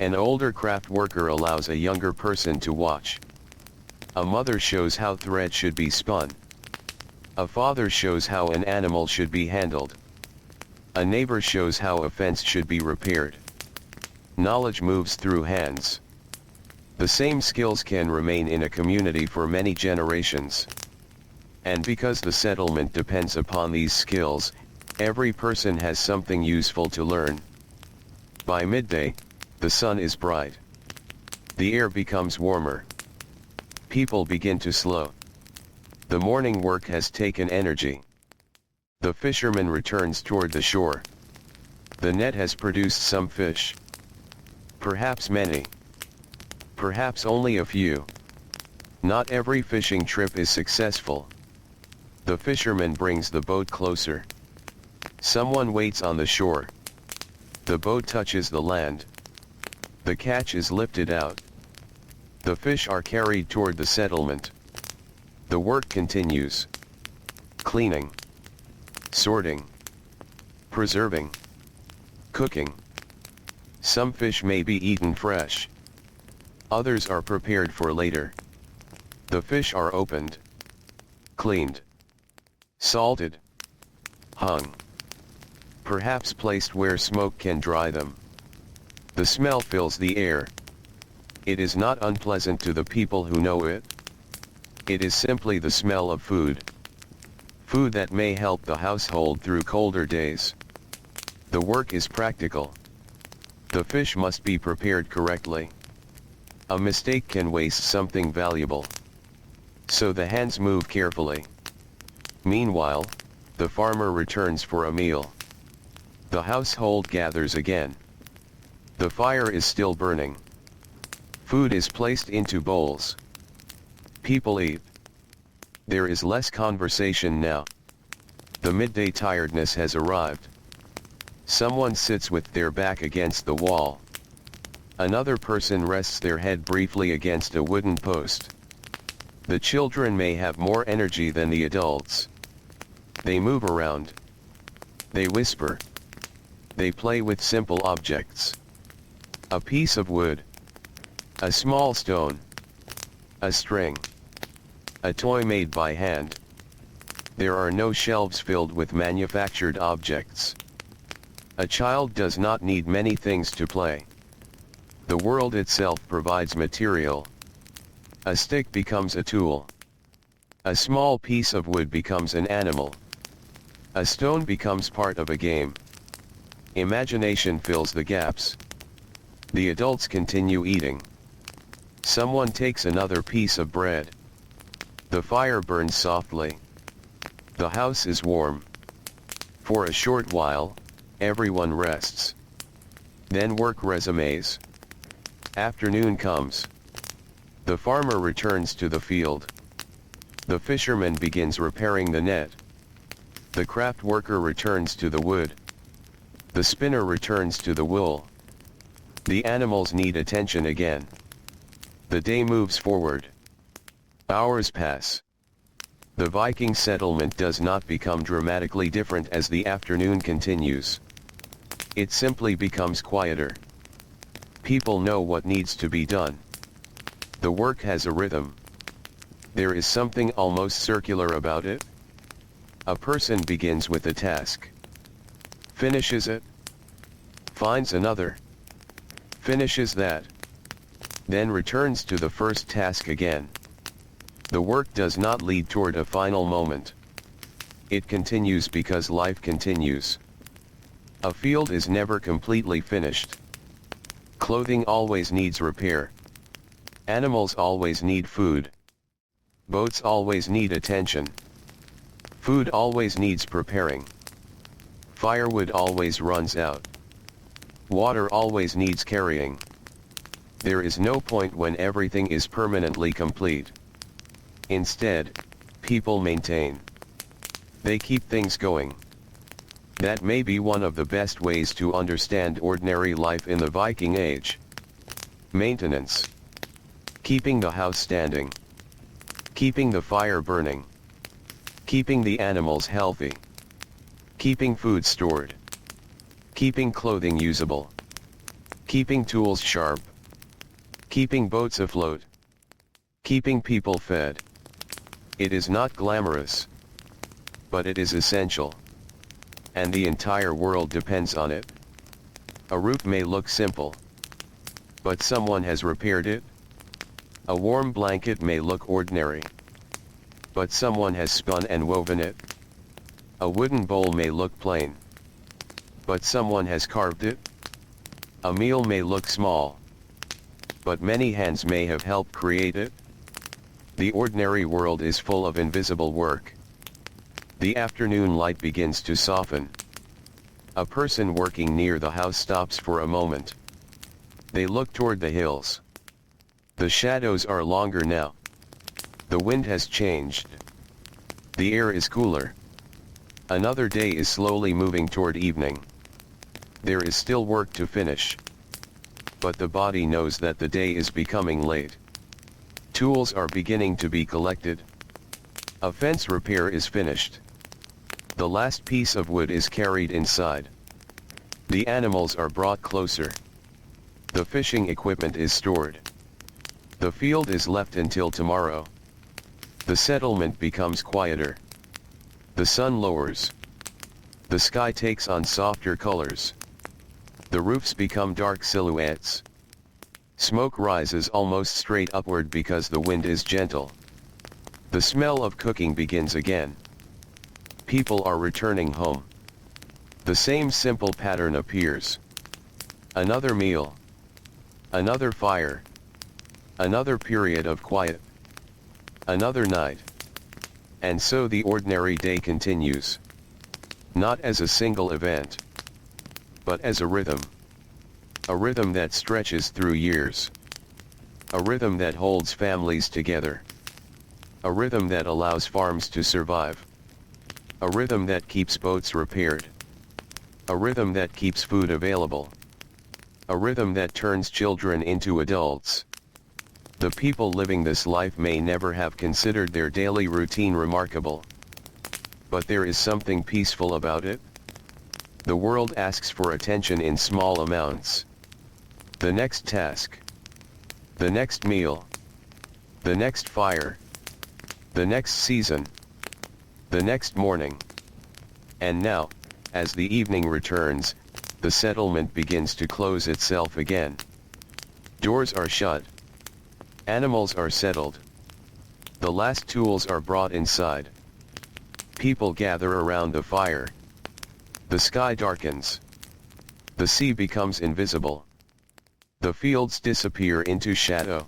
S1: An older craft worker allows a younger person to watch. A mother shows how thread should be spun. A father shows how an animal should be handled. A neighbor shows how a fence should be repaired. Knowledge moves through hands. The same skills can remain in a community for many generations. And because the settlement depends upon these skills, every person has something useful to learn. By midday, the sun is bright. The air becomes warmer. People begin to slow. The morning work has taken energy. The fisherman returns toward the shore. The net has produced some fish. Perhaps many. Perhaps only a few. Not every fishing trip is successful. The fisherman brings the boat closer. Someone waits on the shore. The boat touches the land. The catch is lifted out. The fish are carried toward the settlement. The work continues. Cleaning. Sorting. Preserving. Cooking. Some fish may be eaten fresh. Others are prepared for later. The fish are opened. Cleaned. Salted. Hung. perhaps placed where smoke can dry them. The smell fills the air. It is not unpleasant to the people who know it. It is simply the smell of food. Food that may help the household through colder days. The work is practical. The fish must be prepared correctly. A mistake can waste something valuable. So the hands move carefully. Meanwhile, the farmer returns for a meal. The household gathers again. The fire is still burning. Food is placed into bowls. People eat. There is less conversation now. The midday tiredness has arrived. Someone sits with their back against the wall. Another person rests their head briefly against a wooden post. The children may have more energy than the adults. They move around. They whisper. They play with simple objects. A piece of wood. A small stone. A string. A toy made by hand. There are no shelves filled with manufactured objects. A child does not need many things to play. The world itself provides material. A stick becomes a tool. A small piece of wood becomes an animal. A stone becomes part of a game. Imagination fills the gaps. The adults continue eating. Someone takes another piece of bread. The fire burns softly. The house is warm. For a short while, everyone rests. Then work resumes. Afternoon comes. The farmer returns to the field. The fisherman begins repairing the net. The craft worker returns to the wood. The spinner returns to the wool. The animals need attention again. The day moves forward. Hours pass. The Viking settlement does not become dramatically different as the afternoon continues. It simply becomes quieter. People know what needs to be done. The work has a rhythm. There is something almost circular about it. A person begins with a task. Finishes it. Finds another. Finishes that. Then returns to the first task again. The work does not lead toward a final moment. It continues because life continues. A field is never completely finished. Clothing always needs repair. Animals always need food. Boats always need attention. Food always needs preparing. Firewood always runs out. Water always needs carrying. There is no point when everything is permanently complete. Instead, people maintain. They keep things going. That may be one of the best ways to understand ordinary life in the Viking Age. Maintenance. Keeping the house standing. Keeping the fire burning. Keeping the animals healthy. Keeping food stored. Keeping clothing usable. Keeping tools sharp. Keeping boats afloat. Keeping people fed. It is not glamorous. But it is essential. And the entire world depends on it. A roof may look simple. But someone has repaired it. A warm blanket may look ordinary. But someone has spun and woven it. A wooden bowl may look plain. But someone has carved it. A meal may look small. But many hands may have helped create it. The ordinary world is full of invisible work. The afternoon light begins to soften. A person working near the house stops for a moment. They look toward the hills. The shadows are longer now. The wind has changed. The air is cooler. Another day is slowly moving toward evening. There is still work to finish. But the body knows that the day is becoming late. Tools are beginning to be collected. A fence repair is finished. The last piece of wood is carried inside. The animals are brought closer. The fishing equipment is stored. The field is left until tomorrow. The settlement becomes quieter. The sun lowers. The sky takes on softer colors. The roofs become dark silhouettes. Smoke rises almost straight upward because the wind is gentle. The smell of cooking begins again. People are returning home. The same simple pattern appears. Another meal. Another fire. Another period of quiet. Another night. And so the ordinary day continues. Not as a single event, but as a rhythm. A rhythm that stretches through years. A rhythm that holds families together. A rhythm that allows farms to survive. A rhythm that keeps boats repaired. A rhythm that keeps food available. A rhythm that turns children into adults. The people living this life may never have considered their daily routine remarkable. But there is something peaceful about it. The world asks for attention in small amounts. The next task. The next meal. The next fire. The next season. The next morning. And now, as the evening returns, the settlement begins to close itself again. Doors are shut. Animals are settled. The last tools are brought inside. People gather around the fire. The sky darkens. The sea becomes invisible. The fields disappear into shadow.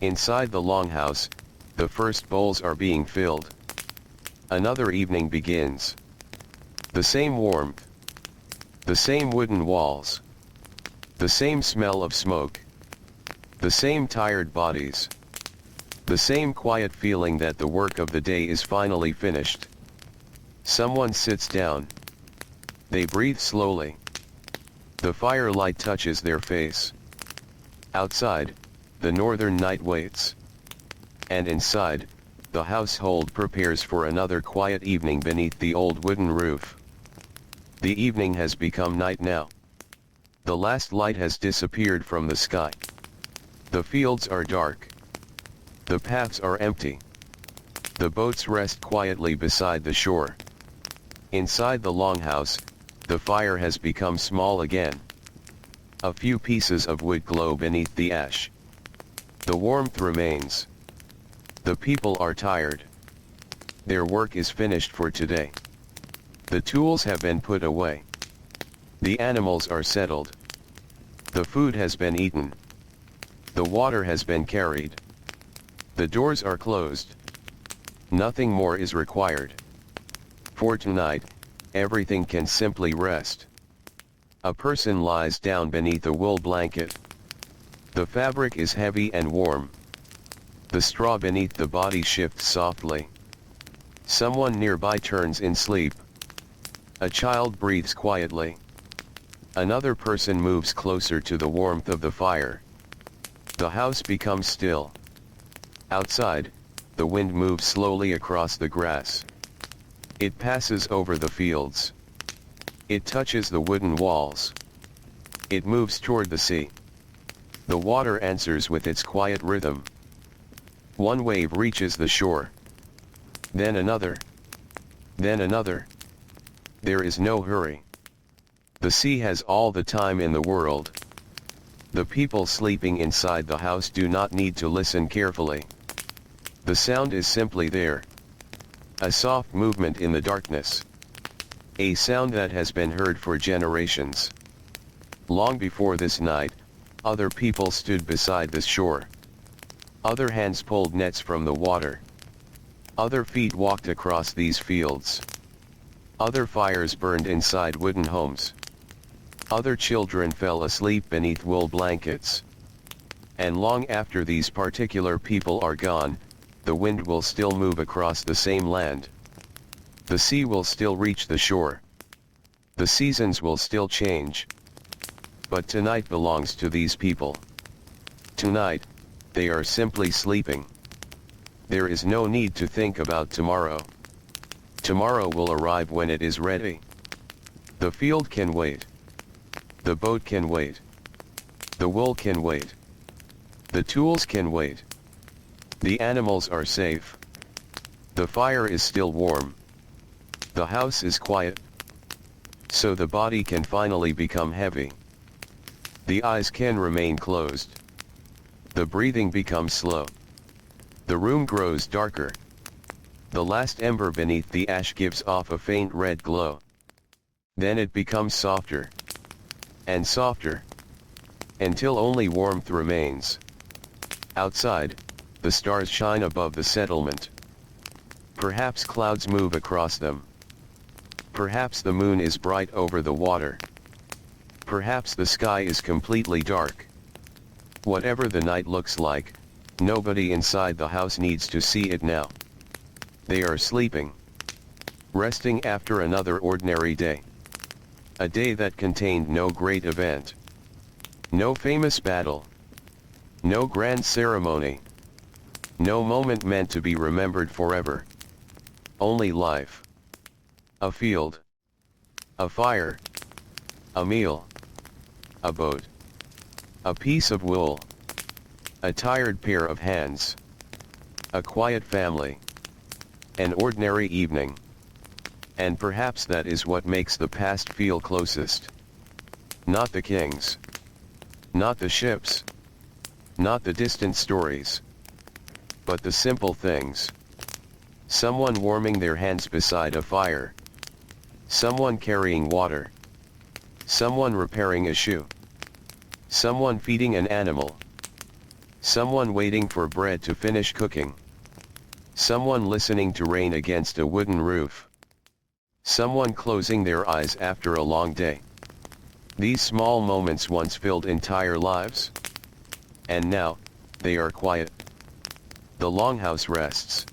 S1: Inside the longhouse, the first bowls are being filled. Another evening begins. The same warmth. The same wooden walls. The same smell of smoke. The same tired bodies. The same quiet feeling that the work of the day is finally finished. Someone sits down. They breathe slowly. The firelight touches their face. Outside, the northern night waits. And inside, the household prepares for another quiet evening beneath the old wooden roof. The evening has become night now. The last light has disappeared from the sky. The fields are dark. The paths are empty. The boats rest quietly beside the shore. Inside the longhouse, the fire has become small again. A few pieces of wood glow beneath the ash. The warmth remains. The people are tired. Their work is finished for today. The tools have been put away. The animals are settled. The food has been eaten. The water has been carried. The doors are closed. Nothing more is required. For tonight, everything can simply rest. A person lies down beneath a wool blanket. The fabric is heavy and warm. The straw beneath the body shifts softly. Someone nearby turns in sleep. A child breathes quietly. Another person moves closer to the warmth of the fire. The house becomes still. Outside, the wind moves slowly across the grass. It passes over the fields. It touches the wooden walls. It moves toward the sea. The water answers with its quiet rhythm. One wave reaches the shore. Then another. Then another. There is no hurry. The sea has all the time in the world. The people sleeping inside the house do not need to listen carefully. The sound is simply there. A soft movement in the darkness. A sound that has been heard for generations. Long before this night, other people stood beside the shore. Other hands pulled nets from the water. Other feet walked across these fields. Other fires burned inside wooden homes. Other children fell asleep beneath wool blankets. And long after these particular people are gone, the wind will still move across the same land. The sea will still reach the shore. The seasons will still change. But tonight belongs to these people. Tonight, they are simply sleeping. There is no need to think about tomorrow. Tomorrow will arrive when it is ready. The field can wait. The boat can wait. The wool can wait. The tools can wait. The animals are safe. The fire is still warm. The house is quiet. so the body can finally become heavy. The eyes can remain closed. The breathing becomes slow. The room grows darker. The last ember beneath the ash gives off a faint red glow. Then it becomes softer and softer, until only warmth remains. Outside, the stars shine above the settlement. Perhaps clouds move across them. Perhaps the moon is bright over the water. Perhaps the sky is completely dark. Whatever the night looks like, nobody inside the house needs to see it now. They are sleeping, resting after another ordinary day. A day that contained no great event, no famous battle, no grand ceremony, no moment meant to be remembered forever. Only life. A field, a fire, a meal, a boat, a piece of wool, a tired pair of hands, a quiet family, an ordinary evening. And perhaps that is what makes the past feel closest. Not the kings, not the ships, not the distant stories, but the simple things. Someone warming their hands beside a fire, someone carrying water, someone repairing a shoe, someone feeding an animal, someone waiting for bread to finish cooking, someone listening to rain against a wooden roof, someone closing their eyes after a long day. These small moments once filled entire lives. And now, they are quiet. The longhouse rests.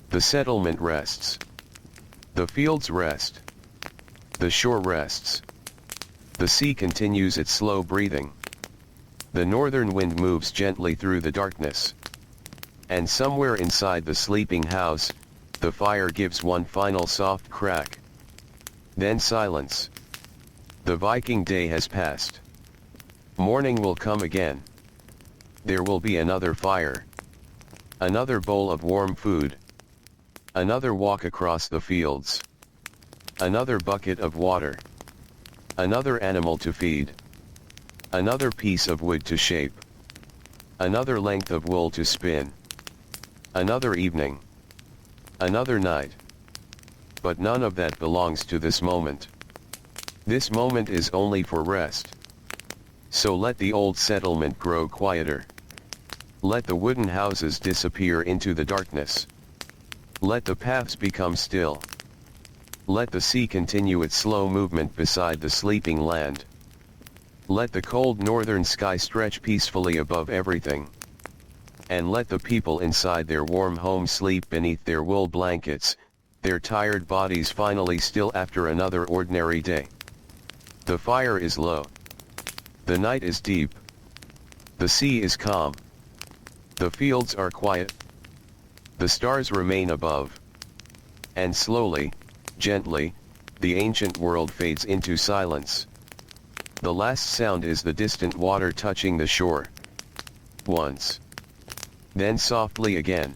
S1: The settlement rests. The fields rest. The shore rests. The sea continues its slow breathing. The northern wind moves gently through the darkness. And somewhere inside the sleeping house, the fire gives one final soft crack. Then silence. The Viking day has passed. Morning will come again. There will be another fire. Another bowl of warm food. Another walk across the fields. Another bucket of water. Another animal to feed. Another piece of wood to shape. Another length of wool to spin. Another evening. Another night. But none of that belongs to this moment. This moment is only for rest. So let the old settlement grow quieter. Let the wooden houses disappear into the darkness. Let the paths become still. Let the sea continue its slow movement beside the sleeping land. Let the cold northern sky stretch peacefully above everything. And let the people inside their warm homes sleep beneath their wool blankets, their tired bodies finally still after another ordinary day. The fire is low. The night is deep. The sea is calm. The fields are quiet. The stars remain above. And slowly, gently, the ancient world fades into silence. The last sound is the distant water touching the shore. Once. Then softly again.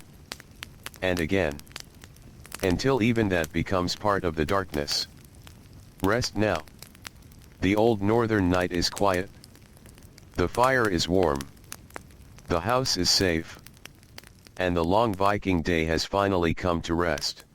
S1: And again. Until even that becomes part of the darkness. Rest now. The old northern night is quiet. The fire is warm. The house is safe. And the long Viking day has finally come to rest.